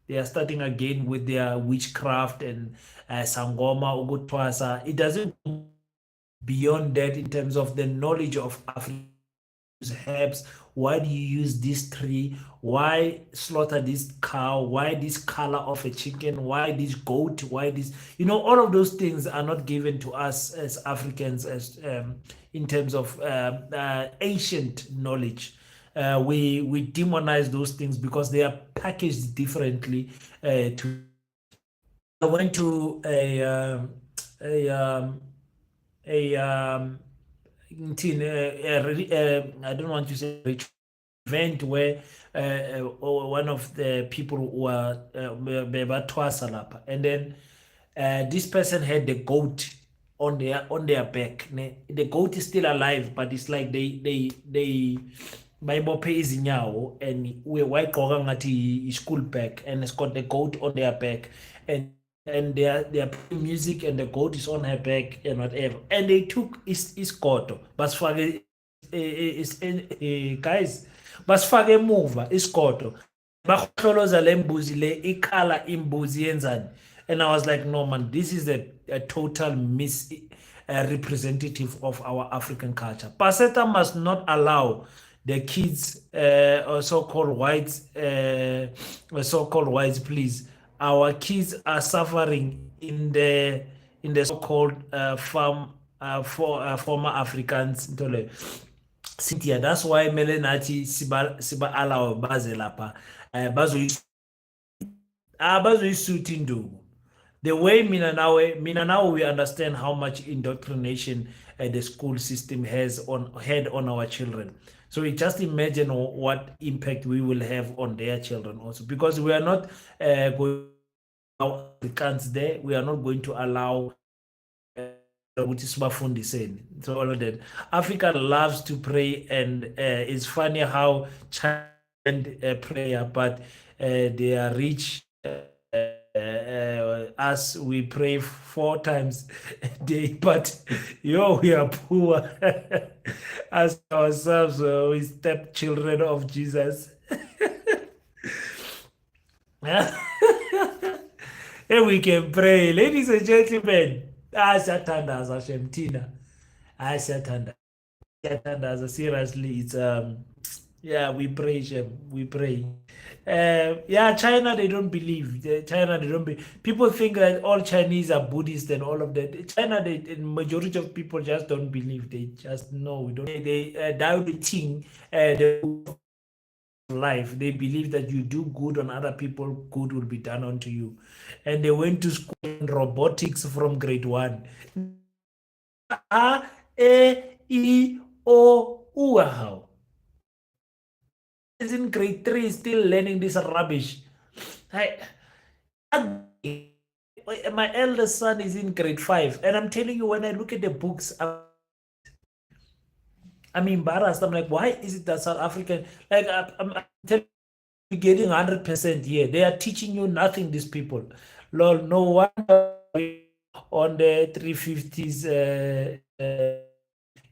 they are starting again with their witchcraft and sangoma, ugutwasa. It doesn't go beyond that in terms of the knowledge of African herbs. Why do you use this tree? Why slaughter this cow? Why this color of a chicken? Why this goat? Why this? All of those things are not given to us as Africans, as in terms of ancient knowledge. We demonize those things because they are packaged differently. I went to a I don't want to say rich event where one of the people were Twasa, and then this person had the goat on their back. The goat is still alive, but it's like they bayibophe izinyawo and wayigqoka ngathi i-school bag, and it's got the goat on their back, and they are playing music and the goat is on her back and whatever, and they took isigodo basifake guys, basifake emuva isigodo, bahloloza le mbuzi le ikhala imbuzi yenzani. And I was like, no man, this is a total representative of our African culture. Basetta must not allow the kids or so-called whites, please. Our kids are suffering in the so-called former Africans. Cynthia, that's why Melenachi siba allow baze lapha bazoyisuthi induku. The way mina now we understand how much indoctrination the school system had on our children. So we just imagine what impact we will have on their children also, because we are not going to allow Africans there. We are not going to allow which is so all of that. Africa loves to pray, and it's funny how China prayer, but they are rich. Us, we pray 4 times a day, but we are poor as ourselves. We stepchildren of Jesus. And we can pray, ladies and gentlemen. Siyatandaza Shemtina. Siyatandaza. Seriously, it's we pray, Shem. We pray. China, they don't believe. China, they don't believe. People think that all Chinese are Buddhist and all of that. China, the majority of people just don't believe. They just know. We don't. They doubting the life. They believe that you do good on other people, good will be done unto you. And they went to school in robotics from grade 1. A, E, O, U, how? Is in grade 3 still learning this rubbish. My eldest son is in grade 5, and I'm telling you, when I look at the books, I'm embarrassed. I'm like, why is it that South African, like, I'm telling you, getting 100% here? They are teaching you nothing, these people. Lord, no wonder on the 350s,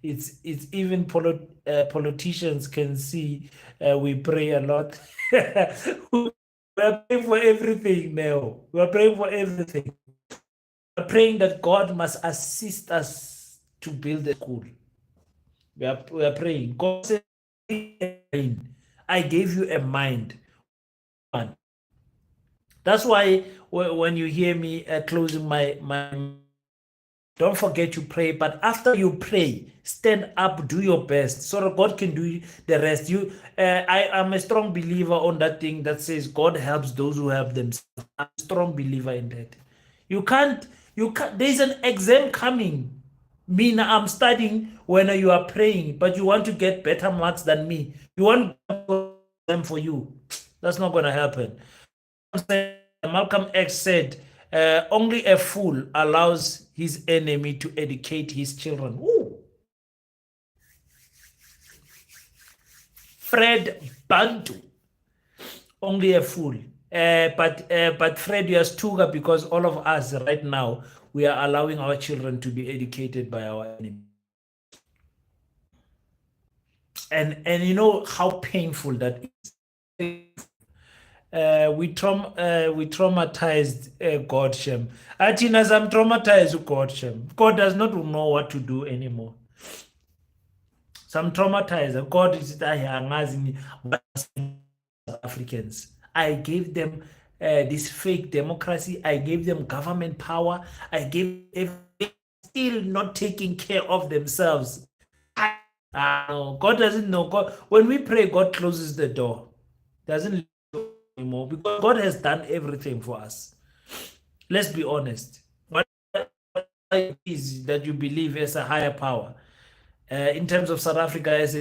it's even politicians can see we pray a lot. We're praying for everything now. We're praying for everything. We're praying that God must assist us to build a school. We are praying. God said, I gave you a mind. That's why when you hear me closing my don't forget to pray, but after you pray, stand up, do your best, so that God can do the rest. I am a strong believer on that thing that says God helps those who help themselves. I'm a strong believer in that. You can't. There's an exam coming. Me now, I'm studying when you are praying, but you want to get better marks than me. You want them for you. That's not going to happen. Malcolm X said, only a fool allows his enemy to educate his children. Ooh. Fred Bantu, only a fool. But Fred, you are stuga, because all of us right now, we are allowing our children to be educated by our enemy. And you know how painful that is. We traumatized God, Shem. As I'm traumatized, God, Shem. God does not know what to do anymore. So I'm traumatized. God is Africans. I gave them this fake democracy. I gave them government power. I gave everything, still not taking care of themselves. God doesn't know. God, when we pray, God closes the door. Doesn't anymore, because God has done everything for us. Let's be honest. What is that you believe as a higher power? In terms of South Africa, as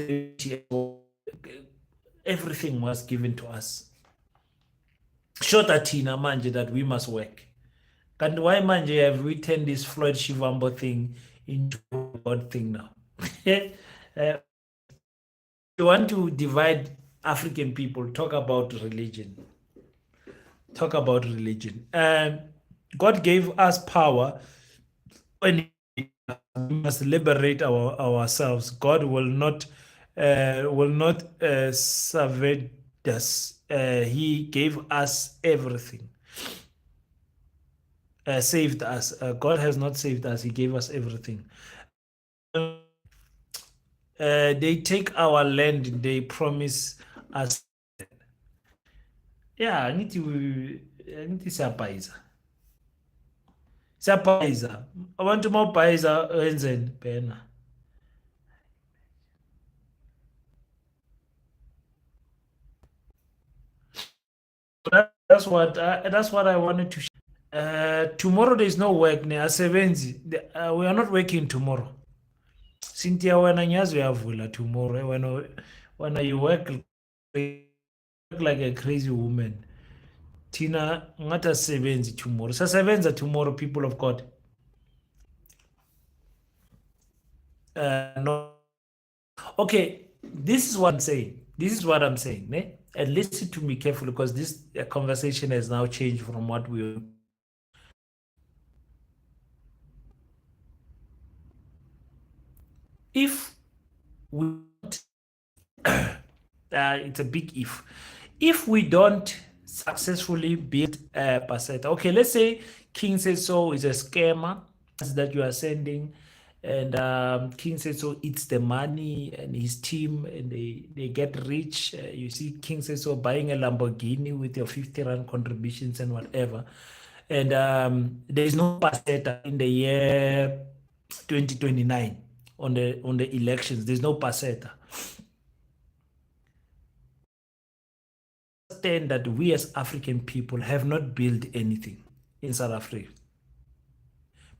everything was given to us. Shota Tina manje that we must work. And why manje have we turned this Floyd Shivambo thing into a God thing now? uh, you want to divide African people, talk about religion. Talk about religion. God gave us power when we must liberate ourselves. God will not serve us. He gave us everything. Saved us. God has not saved us. He gave us everything. They take our land. They promise us. Yeah, I need to siyabhayiza. Siyabhayiza. Abantu mawubhayiza wenzeni bhena. That's what I wanted to. Tomorrow there is no work. Ne asebenzi. We are not working tomorrow. Cynthia, wena nyazi uyavula tomorrow. When you work like a crazy woman. Tina ngathi asisebenzi tomorrow. Sasebenza tomorrow, people of God. No. Okay, this is what I'm saying. This is what I'm saying. Ne? And listen to me carefully because this conversation has now changed from what we were. If we it's a big if we don't successfully build Basetta, okay, let's say King says so is a scammer that you are sending, and King says so eats the money and his team, and they get rich. You see King says so buying a Lamborghini with your 50 rand contributions and whatever, and there is no Basetta in the year 2029 on the elections. There's no Basetta. Understand that we as African people have not built anything in South Africa.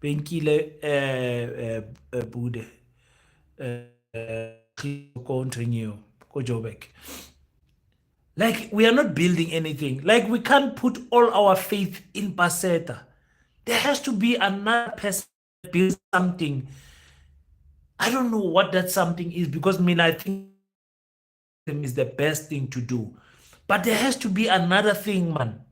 Benkile Bude like we are not building anything. Like we can't put all our faith in Basetta. There has to be another person that builds something. I don't know what that something is because I think is the best thing to do. But there has to be another thing, man.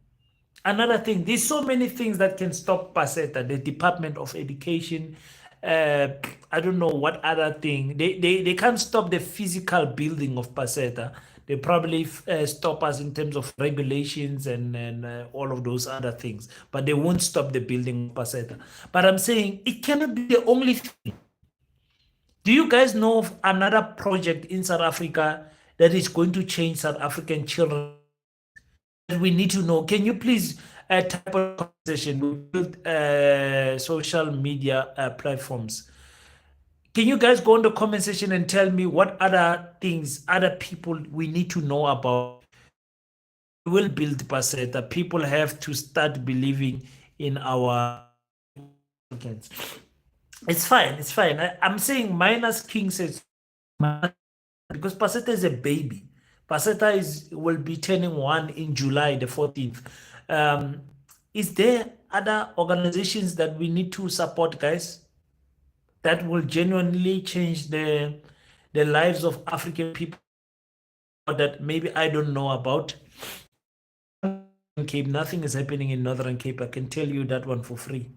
Another thing. There's so many things that can stop Basetta. The Department of Education. I don't know what other thing. They can't stop the physical building of Basetta. They probably stop us in terms of regulations and all of those other things. But they won't stop the building of Basetta. But I'm saying it cannot be the only thing. Do you guys know of another project in South Africa that is going to change South African children that we need to know? Can you please type a conversation with social media platforms? Can you guys go in the comment section and tell me what other things, other people we need to know about? We will build Basetta. People have to start believing in our. It's fine. It's fine. I'm saying minus King says because Basetta is a baby. Basetta will be turning 1 in July the 14th. Is there other organizations that we need to support, guys, that will genuinely change the lives of African people that maybe I don't know about? Cape, nothing is happening in Northern Cape. I can tell you that one for free.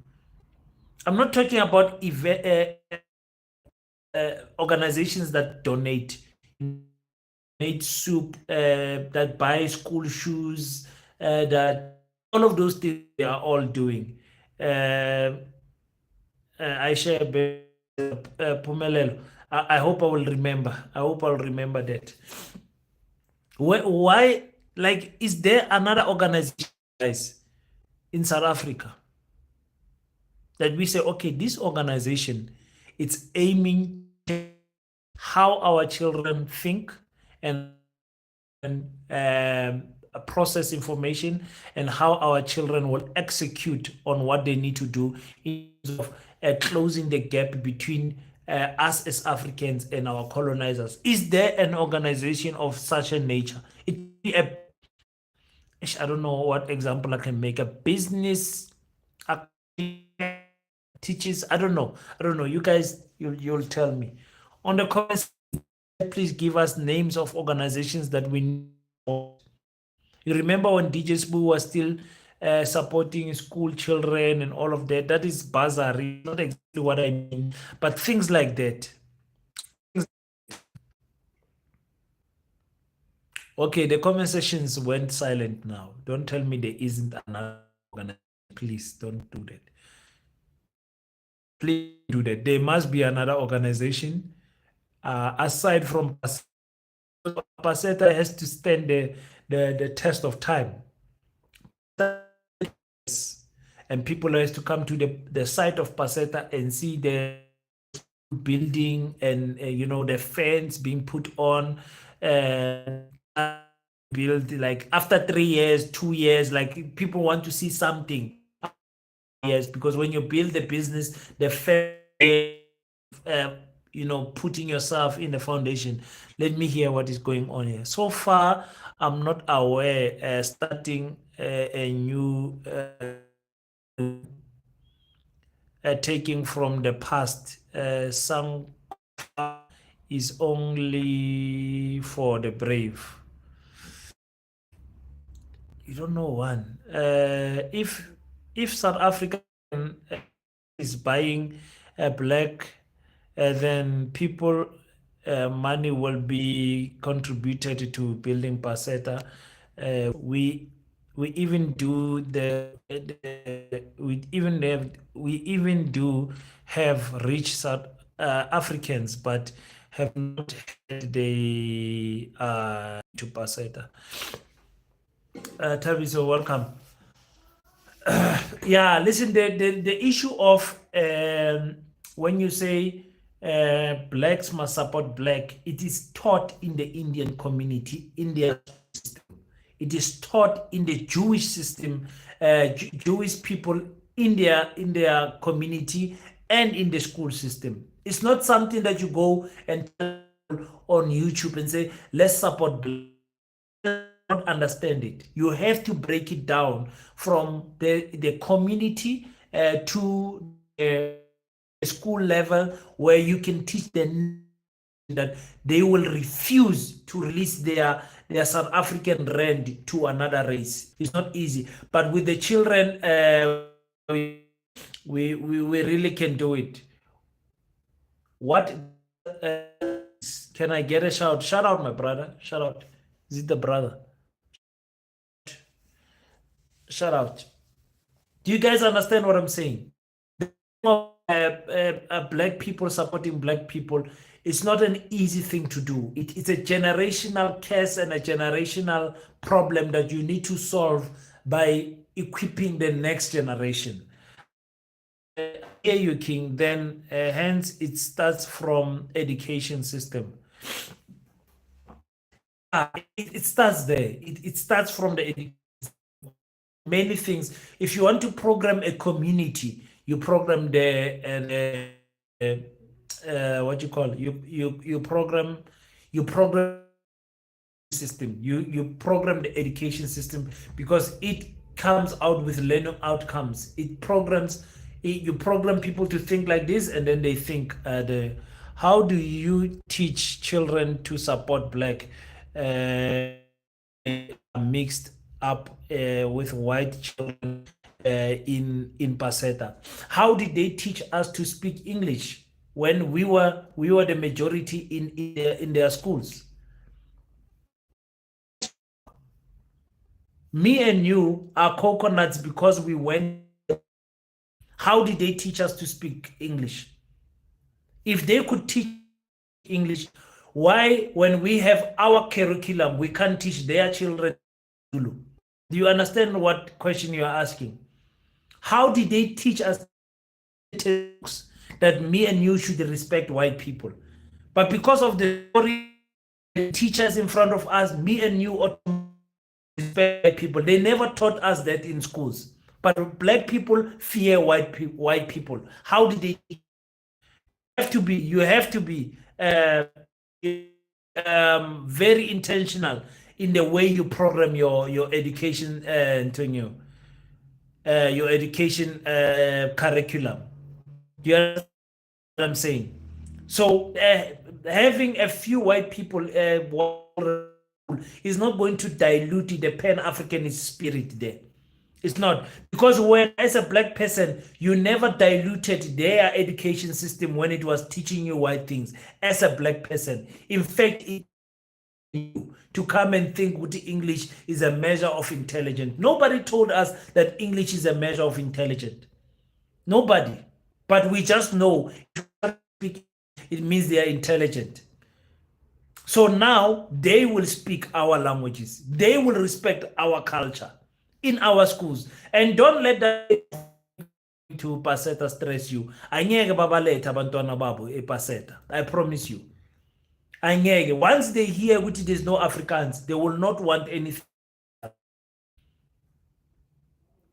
I'm not talking about organizations that donate soup, that buy school shoes, that all of those things they are all doing. I share Pumelelo. I hope I will remember. I hope I'll remember that. Why? Like, is there another organization, guys, in South Africa that we say, okay, this organization, it's aiming how our children think and process information and how our children will execute on what they need to do in terms of closing the gap between us as Africans and our colonizers. Is there an organization of such a nature? I don't know what example I can make. A business teaches. I don't know. You guys, you'll tell me. On the comments, please give us names of organizations that we know. You remember when DJ Spoo was still supporting school children and all of that? That is bursary, not exactly what I mean, but things like that. Okay, the comment sections went silent now. Don't tell me there isn't another organization. Please don't do that. Please do that. There must be another organization aside from Basetta has to stand the test of time. And people has to come to the site of Basetta and see the building and the fence being put on, built like after 3 years, 2 years, like people want to see something. Yes, because when you build the business, the fence, putting yourself in the foundation. Let me hear what is going on here. So far, I'm not aware starting a new taking from the past. Some is only for the brave. You don't know one. If South Africa is buying a black, then people money will be contributed to building Basetta. We even do we even do have rich South Africans, but have not had the to Basetta. Tabiso, welcome. Yeah, listen, the issue of when you say blacks must support black, it is taught in the Indian community, in their system. It is taught in the Jewish system, Jewish people in their community and in the school system. It's not something that you go and tell on YouTube and say, let's support black. Not understand it. You have to break it down from the community to the school level where you can teach them that they will refuse to release their South African rand to another race. It's not easy, but with the children, we really can do it. What can I get a shout? Shout out, my brother. Shout out. Is it the brother? Shout out. Do you guys understand what I'm saying? Black people supporting black people, it's not an easy thing to do. It's a generational curse and a generational problem that you need to solve by equipping the next generation. Here you king, then hence it starts from education system. It starts there. It starts from the education. Many things. If you want to program a community, you program the what you call it? You program system. You program the education system because it comes out with learning outcomes. You program people to think like this, and then they think how do you teach children to support black mixed up with white children in Basetta? How did they teach us to speak English when we were the majority in their schools? Me and you are coconuts because we went. How did they teach us to speak English? If they could teach English, why, when we have our curriculum, we can't teach their children Zulu? Do you understand what question you are asking? How did they teach us that me and you should respect white people? But because of the story, teachers in front of us, me and you respect white people. They never taught us that in schools. But black people fear white people. How did they? You have to be very intentional in the way you program your education, Antonio. your education curriculum. Do you understand what I'm saying? So having a few white people is not going to dilute the Pan-Africanist spirit there. It's not, because when, as a black person, you never diluted their education system when it was teaching you white things. As a black person, in fact, it to come and think what English is a measure of intelligence. Nobody told us that English is a measure of intelligence. Nobody. But we just know it means they are intelligent. So now they will speak our languages. They will respect our culture in our schools. And don't let that to Basetta stress you. Angeke babaletha abantwana babo eBasetta. I promise you. Angeke. Once they hear which there's no Afrikaans, they will not want anything.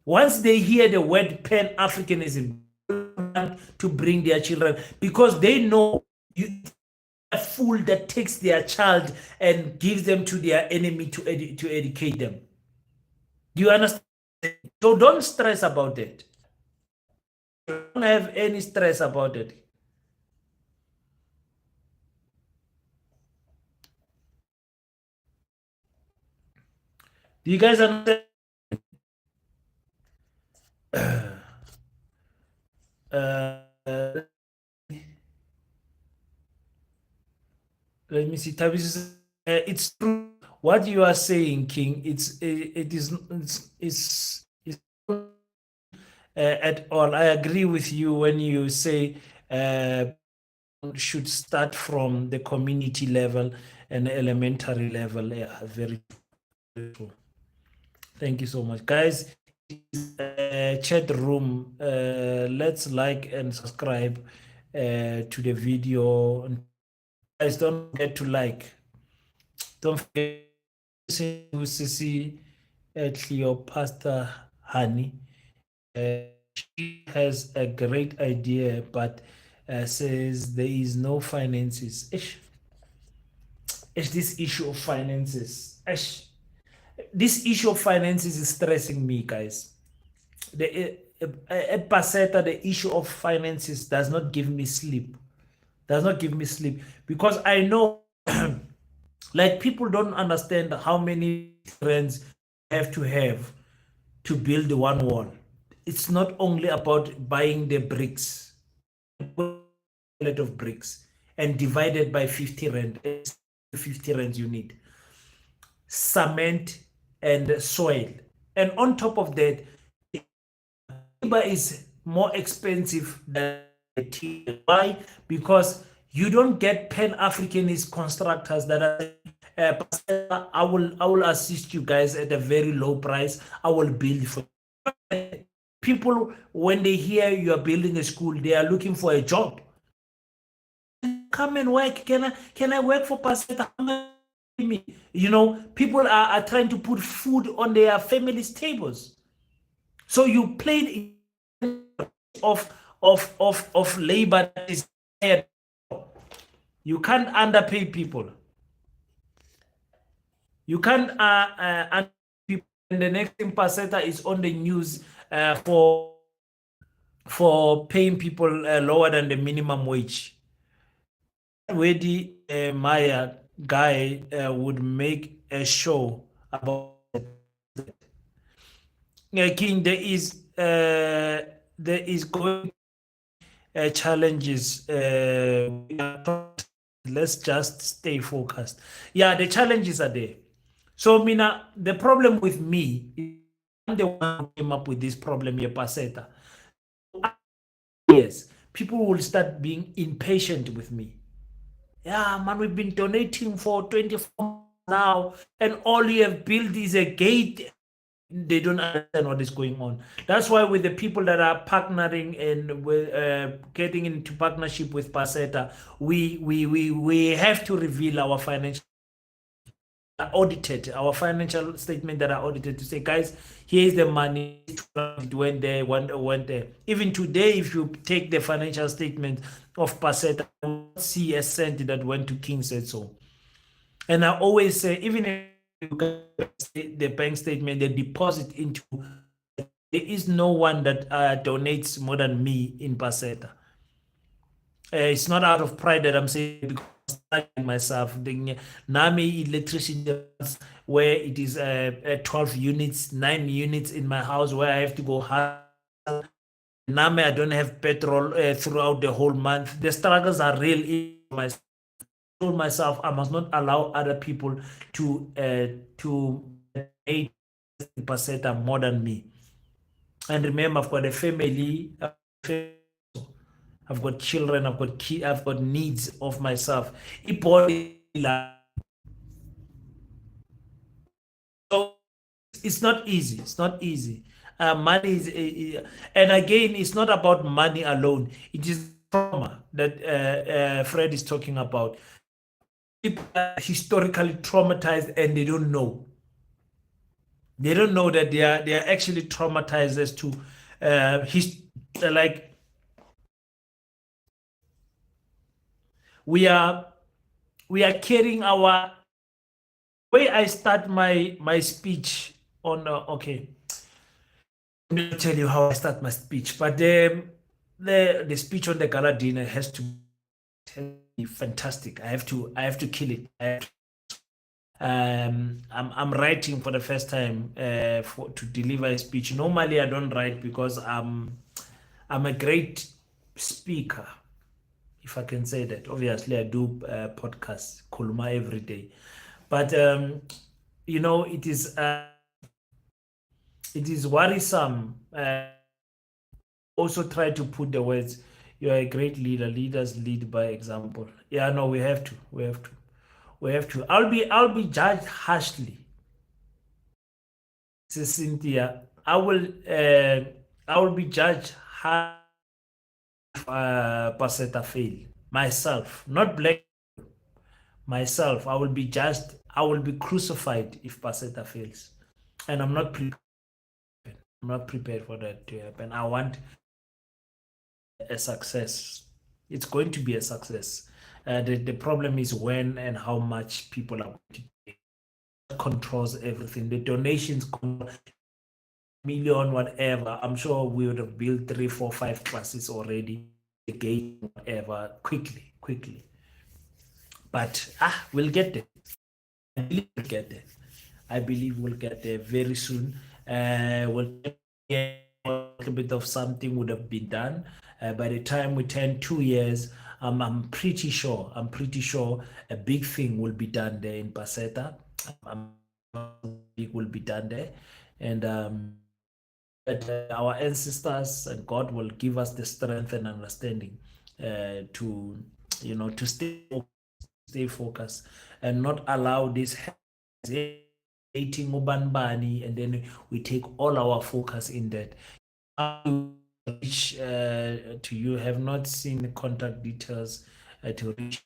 Once they hear the word Pan-Africanism, to bring their children, because they know you a fool that takes their child and gives them to their enemy to educate them. Do you understand? So don't stress about it. Don't have any stress about it. Do you guys understand? Let me see. It's true what you are saying, King. It's at all. I agree with you when you say should start from the community level and elementary level. Yeah, very true. Thank you so much, guys. Chat room. Let's like and subscribe to the video. Guys, don't forget to like. Don't forget to see Cleopatra Honey. She has a great idea, but says there is no finances. This issue of finances. This issue of finances is stressing me, guys. At Basetta, the issue of finances does not give me sleep. Does not give me sleep because I know, like, people don't understand how many friends have to build the one wall. It's not only about buying the bricks, of bricks, and divided by 50 rand. 50 rands you need cement and soil, and on top of that, labor is more expensive than material. Why? Because you don't get Pan-Africanist constructors that are I will assist you guys at a very low price. I will build for you. People, when they hear you are building a school, they are looking for a job. Come and work. Can I work for Basetta? You know, people are trying to put food on their families' tables. So you played of labor that is here. You can't underpay people. You can't underpay people. And the next thing, Basetta is on the news for paying people lower than the minimum wage. Where the Maya guy would make a show about King. There is going challenges. Let's just stay focused. Yeah, the challenges are there. So Mina, the problem with me is I'm the one who came up with this problem here, Basetta. Yes, people will start being impatient with me. Yeah, man, we've been donating for 24 months now, and all you have built is a gate. They don't understand what is going on. That's why with the people that are partnering and getting into partnership with Basetta, we have to reveal our financial audited, our financial statement that are audited, to say, guys, here's the money, it went there, went there. Even today, if you take the financial statement of Basetta, you will see a cent that went to King said so. And I always say, even if you get the bank statement, the deposit into there is no one that donates more than me in Basetta. It's not out of pride that I'm saying, because I'm studying myself. The NAMI electricity, where it is 12 units, 9 units in my house, where I have to go hard. NAMI, I don't have petrol throughout the whole month. The struggles are real. I told myself I must not allow other people to make Basetta more than me. And remember, I've got a family. I've got children, I've got needs of myself. So it's not easy. It's not easy. Money is, and again, it's not about money alone. It is trauma that Fred is talking about. People are historically traumatized and they don't know. They don't know that they are actually traumatized as to like we are carrying our way. I start my speech on okay. Let me tell you how I start my speech, but the speech on the gala dinner has to be fantastic. I have to kill it. I'm writing for the first time to deliver a speech. Normally, I don't write because I'm a great speaker, if I can say that. Obviously, I do podcasts, Kuluma every day, but it is worrisome. Also, try to put the words. You are a great leader. Leaders lead by example. Yeah, no, we have to. We have to. We have to. I'll be judged harshly. Says Cynthia. I will be judged harsh if Basetta fail. Myself, not black myself. I will be judged. I will be crucified if Basetta fails, and I'm not prepared. I'm not prepared for that to happen. I want a success. It's going to be a success. The problem is when and how much people are going to pay. Controls everything. The donations, million, whatever. I'm sure we would have built 3, 4, 5 classes already. Again, whatever, quickly. But we'll get there. I believe we'll get there. I believe we'll get there very soon. We'll get a little bit of something would have been done. By the time we turn 2 years, I'm pretty sure a big thing will be done there in Basetta. It will be done there, and that our ancestors and God will give us the strength and understanding to to stay focused and not allow this hating ubanbani, and then we take all our focus in that. Reach to you have not seen the contact details to reach.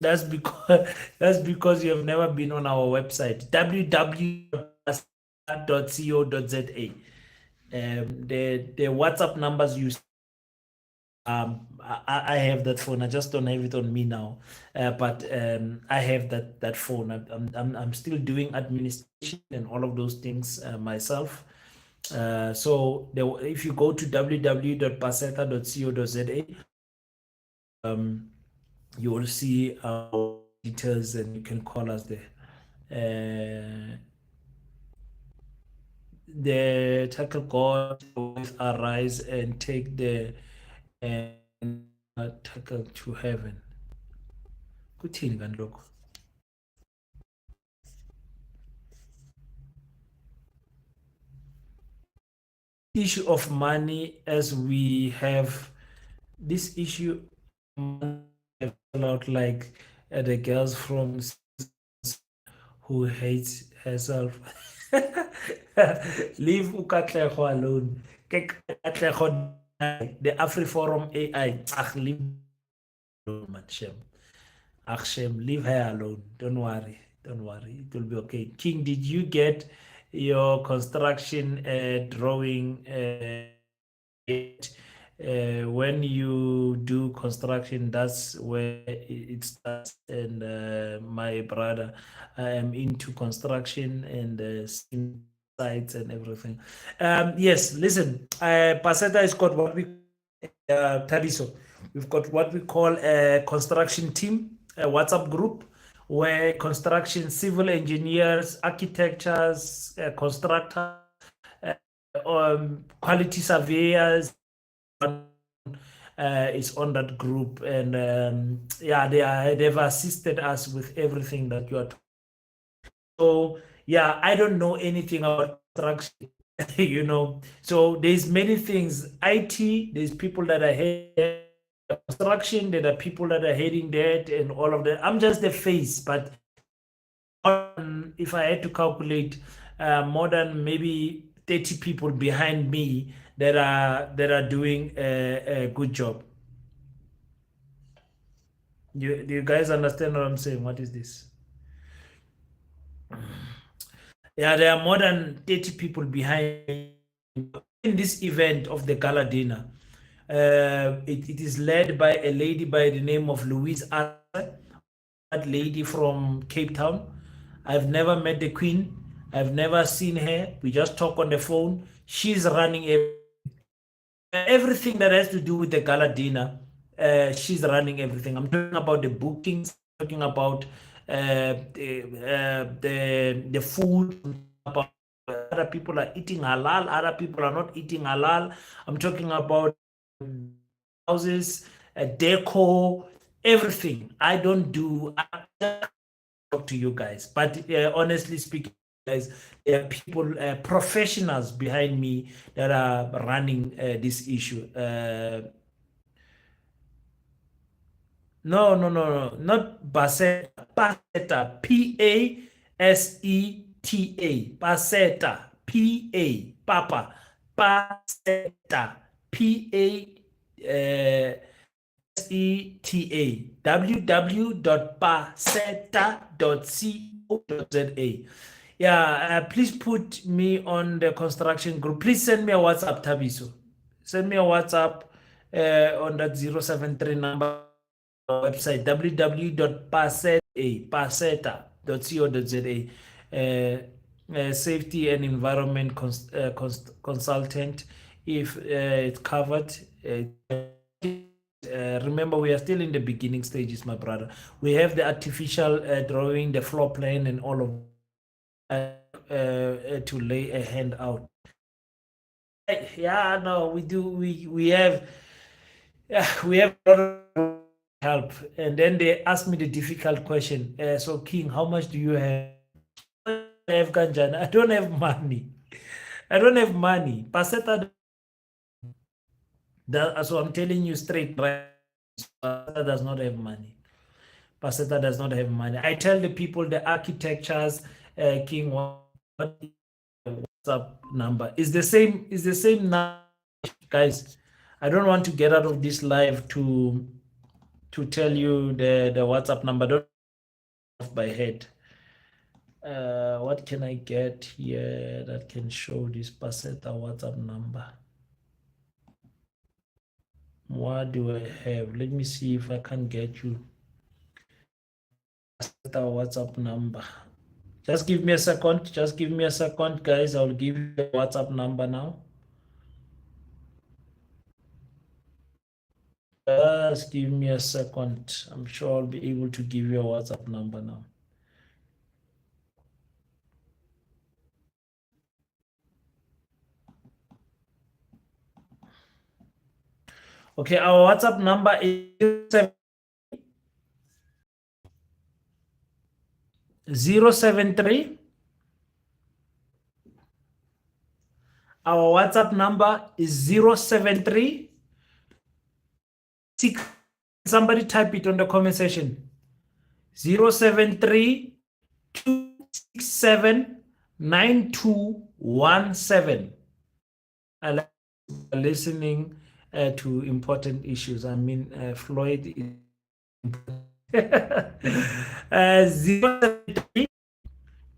That's because you have never been on our website www.co.za. The WhatsApp numbers you I have that phone. I just don't have it on me now, but I have that phone. I'm still doing administration and all of those things myself. So if you go to www.basetta.co.za, you will see our details and you can call us there. The tackle God always arise and take the tackle to heaven. Kuthini kanti lokho? Issue of money, as we have this issue out like the girls from who hates herself. Leave Ukatlego alone. The AfriForum AI. Leave alone, man. Shame. Shame. Leave her alone. Don't worry. Don't worry. It will be okay. King, did you get your construction drawing? When you do construction, that's where it starts. And my brother, I am into construction and sites and everything. Yes, listen, Basetta has got what we Tabiso. We've got what we call a construction team, a WhatsApp group where construction, civil engineers, architects, constructors, quality surveyors is on that group, and yeah, they've assisted us with everything that you are. So yeah, I don't know anything about construction, you know. So there's many things. IT, there's people that are heading construction, there are people that are heading that, and all of that. I'm just the face, but if I had to calculate, more than maybe 30 people behind me that are doing a good job. Do you guys understand what I'm saying? What is this? Yeah, there are more than 30 people behind me in this event of the gala dinner. It is led by a lady by the name of Louise Arthur, that lady from Cape Town. I've never met the queen. I've never seen her. We just talk on the phone. She's running everything that has to do with the gala dinner. She's running everything. I'm talking about the bookings, talking about the food, about other people are eating halal, other people are not eating halal. I'm talking about houses, decor, everything. I don't do. I talk to you guys, but honestly speaking, guys, there are people, professionals behind me that are running this issue. No, no, no, no, not Basetta. Basetta. Paseta. Basetta. Papa. Basetta. Seta. www.basetta.co.za. Yeah, please put me on the construction group. Please send me a WhatsApp, Tabiso. Send me a WhatsApp on that 073 number website www.paseta.co.za. Safety and environment consultant, if it's covered. Remember, we are still in the beginning stages, my brother. We have the artificial drawing, the floor plan, and all of to lay a hand out. Yeah, no, we do. We have, yeah, we have a lot of help. And then they ask me the difficult question. So, King, how much do you have? I have Ganjan. I don't have money. I don't have money. Basetta, so I'm telling you straight, right? Basetta does not have money. Basetta does not have money. I tell the people, the architectures, King, WhatsApp number is the same. Is the same now, guys. I don't want to get out of this live to tell you the WhatsApp number. Don't off by head. What can I get here that can show this Basetta WhatsApp number? What do I have? Let me see if I can get you Basetta WhatsApp number. Just give me a second. Just give me a second, guys. I'll give you the WhatsApp number now. Just give me a second. I'm sure I'll be able to give you a WhatsApp number now. Okay, our WhatsApp number is 073. Our WhatsApp number is 073. Somebody type it on the comment section. 073 267 9217. I like listening to important issues. I mean, Floyd is 073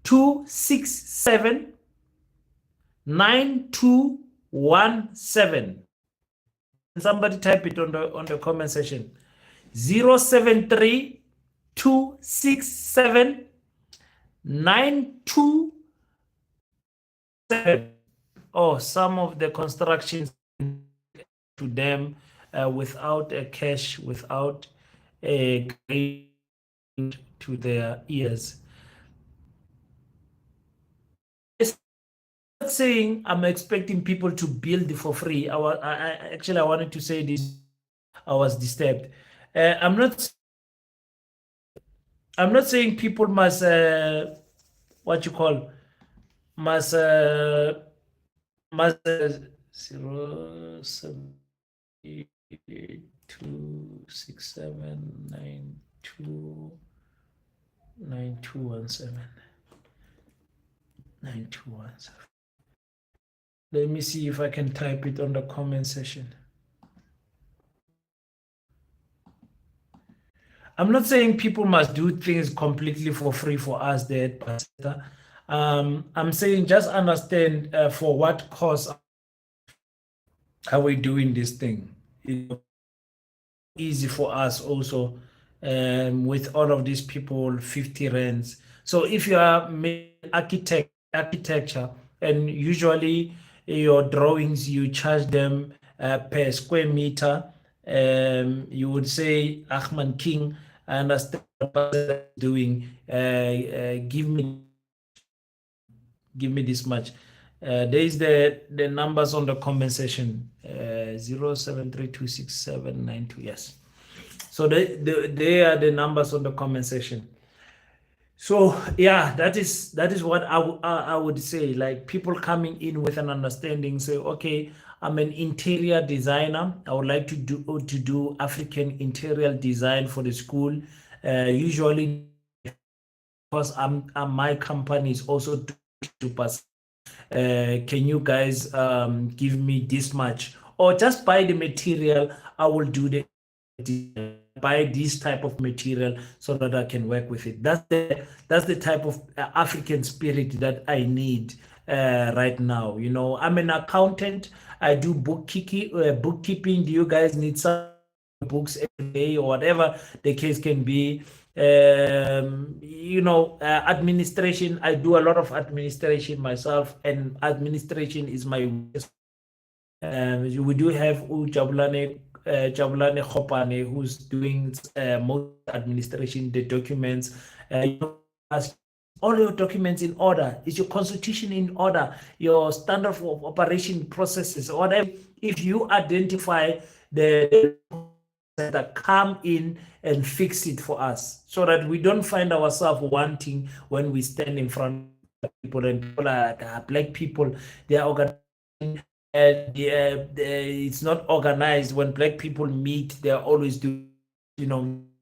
267 9217. Somebody type it on the comment section. 073 267 9217. or some of the constructions to them without a cash, without a grade to their ears. It's not saying I'm expecting people to build for free. Actually, I wanted to say this. I was disturbed. I'm not. I'm not saying people must what you call must must 07267929217. Let me see if I can type it on the comment section. I'm not saying people must do things completely for free for us there. I'm saying just understand for what cause are we doing this thing. It's easy for us also with all of these people, 50 rands. So if you are architecture, and usually your drawings, you charge them per square meter. You would say, Ahman King, I understand what you're doing. Give me this much. There is the numbers on the compensation 07326792. Yes. So they are the numbers on the compensation. So yeah, that is what I would say. Like people coming in with an understanding, say, okay, I'm an interior designer. I would like to do African interior design for the school. Usually, because my company is also 2%. Can you guys give me this much, or just buy the material? I will do the buy this type of material so that I can work with it. That's the type of African spirit that I need right now. You know, I'm an accountant. I do bookkeeping. Do you guys need some books every day or whatever the case can be? Administration. I do a lot of administration myself, and administration is my. We do have Jabulane Khopane, who's doing most administration, the documents. All your documents in order. Is your constitution in order? Your standard of operation processes, whatever. If you identify the that come in and fix it for us, so that we don't find ourselves wanting when we stand in front of people and people are black people. They are organized. It's not organized. When black people meet, they're always doing,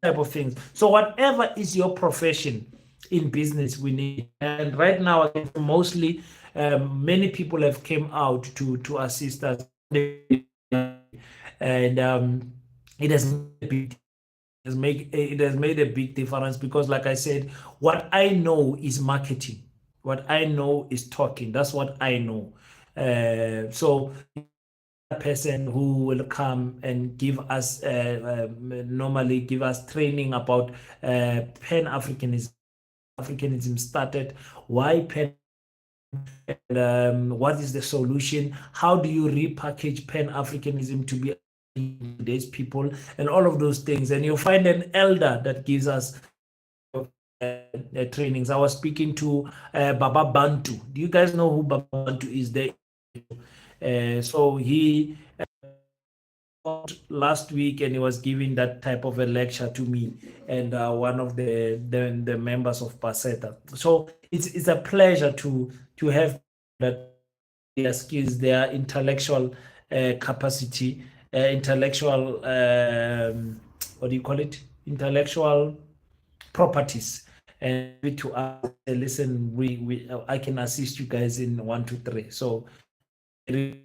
type of things. So whatever is your profession in business, we need. And right now, mostly, many people have came out to assist us, and it has made a big difference, because, like I said, what I know is marketing. What I know is talking. That's what I know. So person who will come and give us normally give us training about Pan-Africanism. Africanism started, why Pan, and what is the solution? How do you repackage Pan-Africanism to be today's people, and all of those things? And you'll find an elder that gives us trainings. I was speaking to Baba Bantu. Do you guys know who Baba Bantu is? There. So he last week, and he was giving that type of a lecture to me and one of the members of Basetta. So it's a pleasure to have that, their skills, their intellectual capacity, intellectual what do you call it? Intellectual properties, and to us, listen, I can assist you guys in 1, 2, 3. So and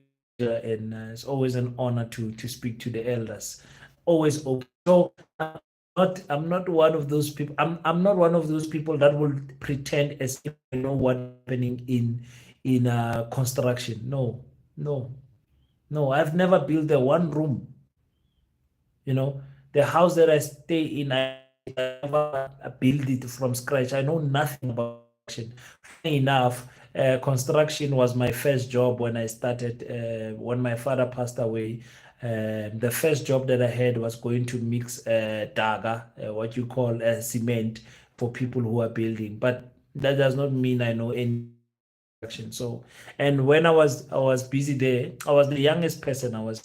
it's always an honor to speak to the elders. Always open. So I'm not one of those people. I'm not one of those people that will pretend as if I know what's happening in construction. No, no, no. I've never built a one room. The house that I stay in, I never build it from scratch. I know nothing about construction. Funny enough, Construction was my first job when I started. When my father passed away, the first job that I had was going to mix daga, what you call cement, for people who are building. But that does not mean I know any construction. So, and when I was busy there, I was the youngest person. I was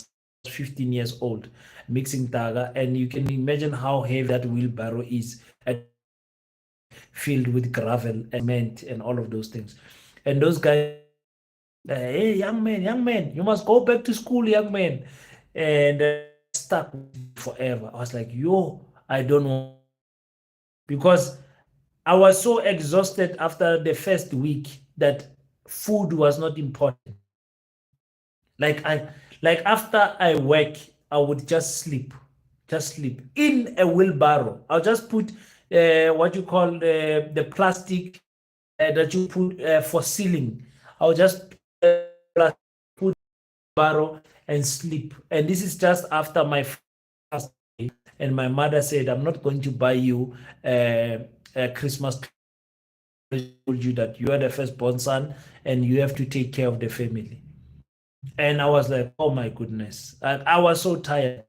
15 years old mixing daga, and you can imagine how heavy that wheelbarrow is, filled with gravel and cement and all of those things. And those guys, hey, young man, you must go back to school, young man. And stuck forever. I was like, yo, I don't want, because I was so exhausted after the first week that food was not important. Like after I work, I would just sleep in a wheelbarrow. I'll just put what you call the plastic that you put for ceiling. I'll just put barrow and sleep. And this is just after my fast day. And my mother said, "I'm not going to buy you a Christmas." I told you that you are the firstborn son and you have to take care of the family. And I was like, oh my goodness. And I was so tired.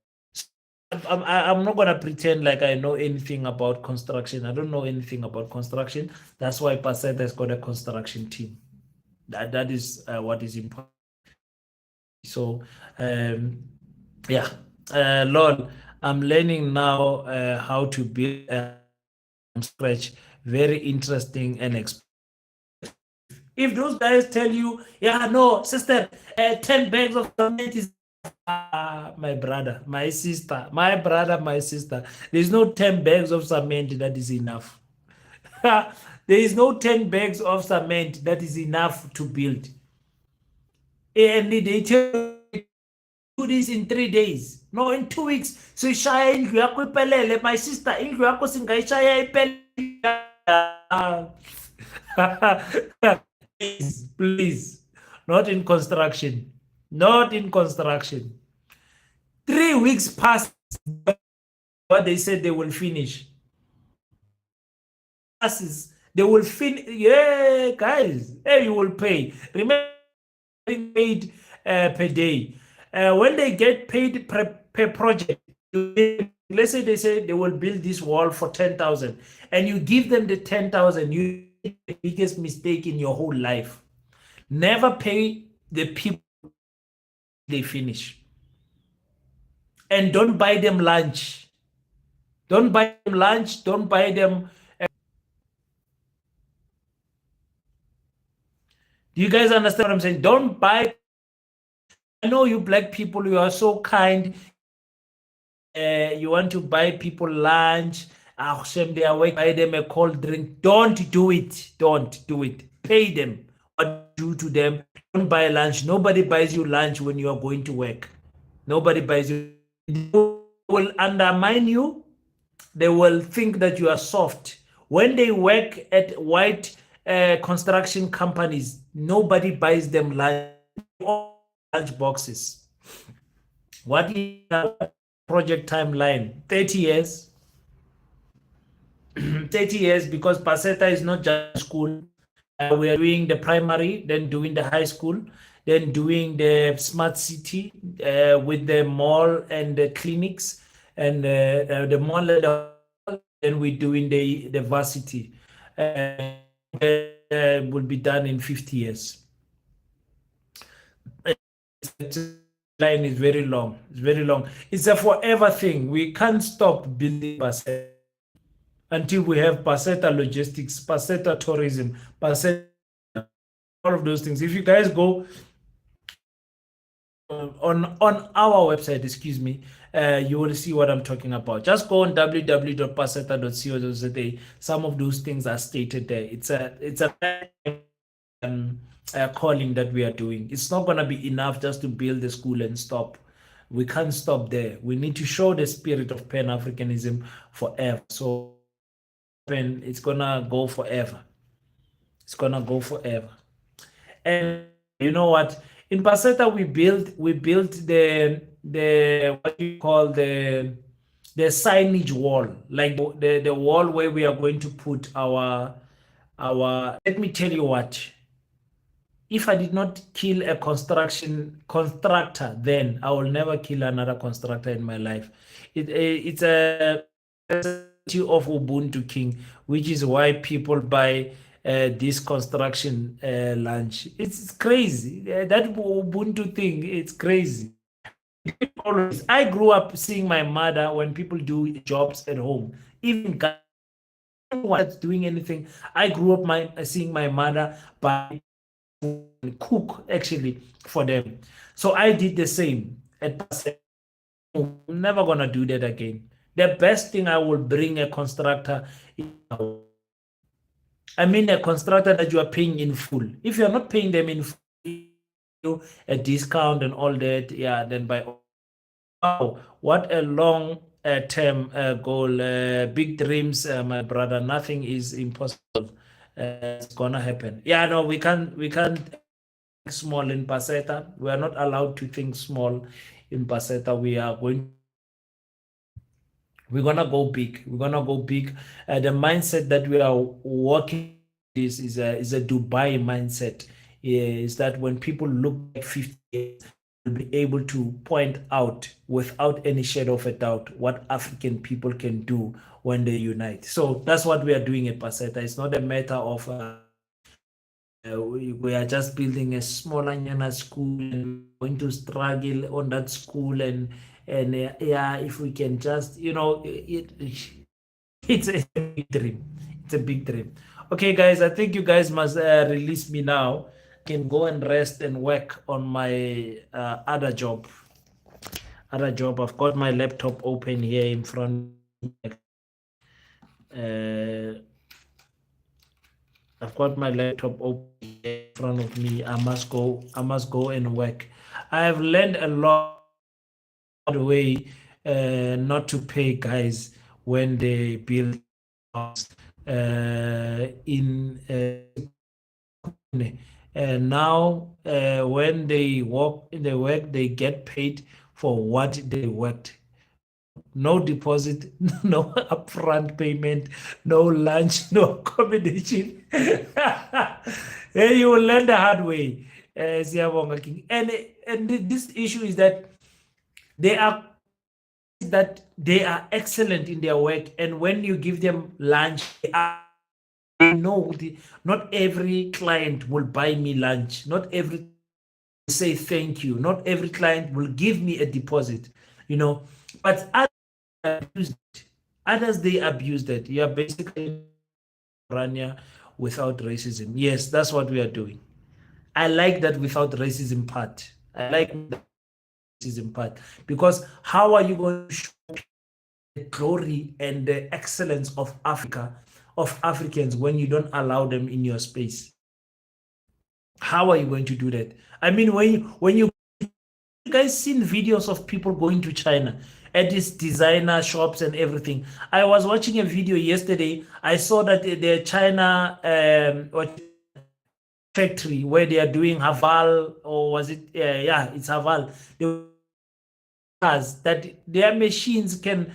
I'm not gonna pretend like I know anything about construction. I don't know anything about construction. That's why Basetta has got a construction team. That is what is important. So yeah, lol. I'm learning now how to build from scratch. Very interesting and if those guys tell you, yeah, no, sister, 10 bags of cement is my brother, my sister, my brother, my sister. There's no 10 bags of cement that is enough. There is no 10 bags of cement that is enough to build. And they tell you do this in 3 days. No, in 2 weeks. So ishaya indlu yakho ipelele. My sister, indlu yakho singayishaya ipelele. Please. Not in construction. Not in construction. 3 weeks past what they said they will finish. They will finish. Yeah, guys. Hey, you will pay. Remember, paid per day. When they get paid per project, let's say they say they will build this wall for 10,000 and you give them the 10,000, you make the biggest mistake in your whole life. Never pay the people they finish. And don't buy them lunch. Don't buy them lunch. Don't buy them. Do you guys understand what I'm saying? Don't buy. I know you black people, you are so kind. You want to buy people lunch. Shame they are awake, buy them a cold drink. Don't do it. Don't do it. Pay them. What do to them? Don't buy lunch. Nobody buys you lunch when you are going to work. Nobody buys you. They will undermine you. They will think that you are soft. When they work at white construction companies, nobody buys them lunch boxes. What is the project timeline? 30 years. 30 years, because Basetta is not just school. We are doing the primary, then doing the high school, then doing the smart city with the mall and the clinics, and the mall and then we're doing the varsity. Will be done in 50 years. Line is very long. It's very long. It's a forever thing. We can't stop building Basetta until we have Basetta logistics, Basetta tourism, Basetta, all of those things. If you guys go on our website, excuse me, you will see what I'm talking about. Just go on www.basetta.co.za. Some of those things are stated there. It's a calling that we are doing. It's not going to be enough just to build the school and stop. We can't stop there. We need to show the spirit of Pan-Africanism forever. So it's gonna go forever. It's gonna go forever. And you know what? In Basetta, we built the what you call the signage wall, like the wall where we are going to put our. Let me tell you what. if I did not kill a construction constructor, then I will never kill another constructor in my life. It's a of Ubuntu King, which is why people buy this construction lunch. It's crazy. That Ubuntu thing, it's crazy. Always, I grew up seeing my mother when people do jobs at home, even that's doing anything. I grew up seeing my mother buy cook actually for them. So I did the same at Basetta. I'm never gonna do that again. The best thing I will bring a constructor. I mean a constructor that you are paying in full. If you're not paying them in full, a discount and all that, yeah, then by wow, what a long term goal. Big dreams, my brother. Nothing is impossible. It's gonna happen. Yeah, no, we can't think small in Basetta. We are not allowed to think small in Basetta. We're gonna go big. We're gonna go big. The mindset that we are working is a Dubai mindset. Is that when people look like 50 years, will be able to point out without any shadow of a doubt what African people can do when they unite. So that's what we are doing at Basetta. It's not a matter of we are just building a small Anyana school and going to struggle on that school and yeah, if we can just it's a big dream. It's a big dream. Okay, guys, I think you guys must release me now. I can go and rest and work on my other job. I've got my laptop open here in front. Uh, I've got my laptop open here in front of me. I must go. I must go and work. I have learned a lot way not to pay guys when they build house in now when they work in the work they get paid for what they worked. No deposit, no upfront payment, no lunch, no accommodation. Hey, you will learn the hard way. Siyabonga King. And this issue is that they are excellent in their work, and when you give them lunch, they know not every client will buy me lunch. Not every will say thank you. Not every client will give me a deposit. But others they abuse that. You are basically Rania without racism. Yes, that's what we are doing. I like that without racism part. I like the racism part because how are you going to show the glory and the excellence of Africa, of Africans, when you don't allow them in your space? How are you going to do that? I mean, when you guys seen videos of people going to China at these designer shops and everything. I was watching a video yesterday. I saw that the China factory where they are doing Haval, or was it? Yeah, it's Haval. The cars that their machines can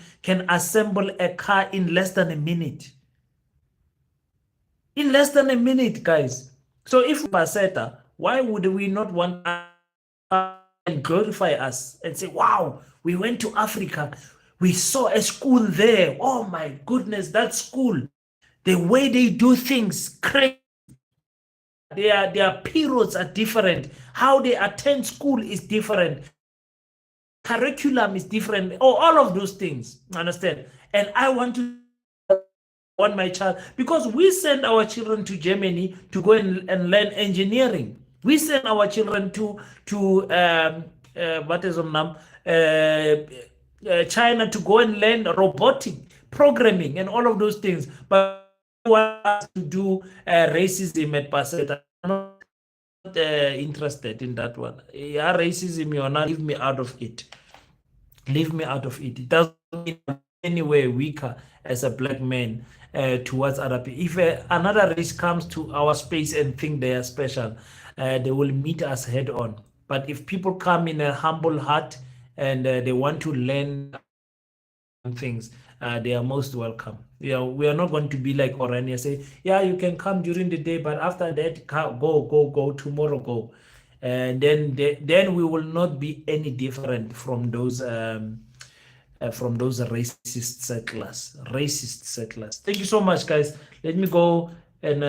assemble a car in less than a minute. In less than a minute, guys. So if Basetta, why would we not want and glorify us and say, wow, we went to Africa. We saw a school there. Oh my goodness, that school. The way they do things, crazy. Their periods are different. How they attend school is different. Curriculum is different. Oh, all of those things. Understand? And I want my child, because we send our children to Germany to go and learn engineering. We send our children to what is China to go and learn robotic programming and all of those things. But we want us to do racism at Basetta. I'm not interested in that one. Yeah, racism, you're not. Leave me out of it. Leave me out of it. It doesn't mean I'm any way weaker as a black man towards other people. If another race comes to our space and think they are special, they will meet us head on. But if people come in a humble heart and they want to learn things, they are most welcome. We are not going to be like Orania say, yeah, you can come during the day, but after that, go tomorrow, go, and then we will not be any different from those racist settlers. Racist settlers. Thank you so much, guys. Let me go and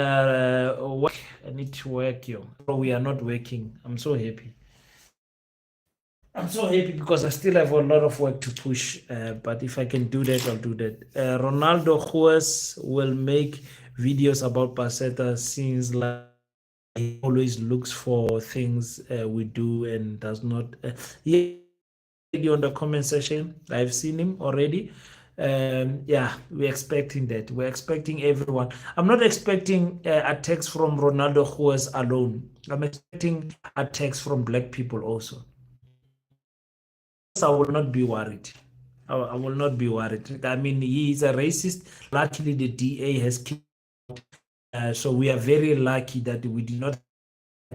work. I need to work, yo. We are not working. I'm so happy. I'm so happy because I still have a lot of work to push. But if I can do that, I'll do that. Ronaldo Juez will make videos about Basetta since like he always looks for things we do and does not. Yeah, on the comment section. I've seen him already. Yeah, we're expecting that. We're expecting everyone. I'm not expecting attacks from Ronaldo Juez alone. I'm expecting attacks from black people also. I will not be worried. I will not be worried. I mean, he is a racist. Luckily, the DA has killed. So we are very lucky that we did not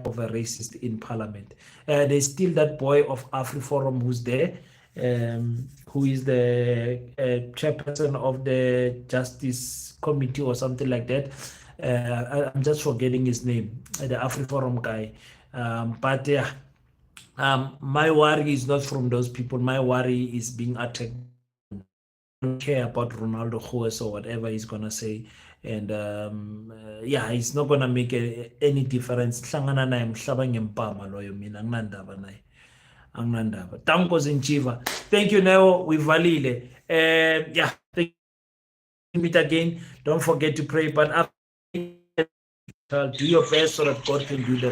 have a racist in parliament. There's still that boy of AfriForum who's there, who is the chairperson of the Justice Committee or something like that. I'm just forgetting his name, the AfriForum guy. But yeah, my worry is not from those people. My worry is being attacked. I don't care about Ronaldo Juez or whatever he's gonna say, and yeah, it's not gonna make any difference. Hlangana naye mhlaba ngempama loyo, mina anginandaba naye, anginandaba. Tanko zinchiva. Thank you, Neo. Uyivalile. Yeah, thank you. Meet again. Don't forget to pray, but after, do your best so that God can do the rest.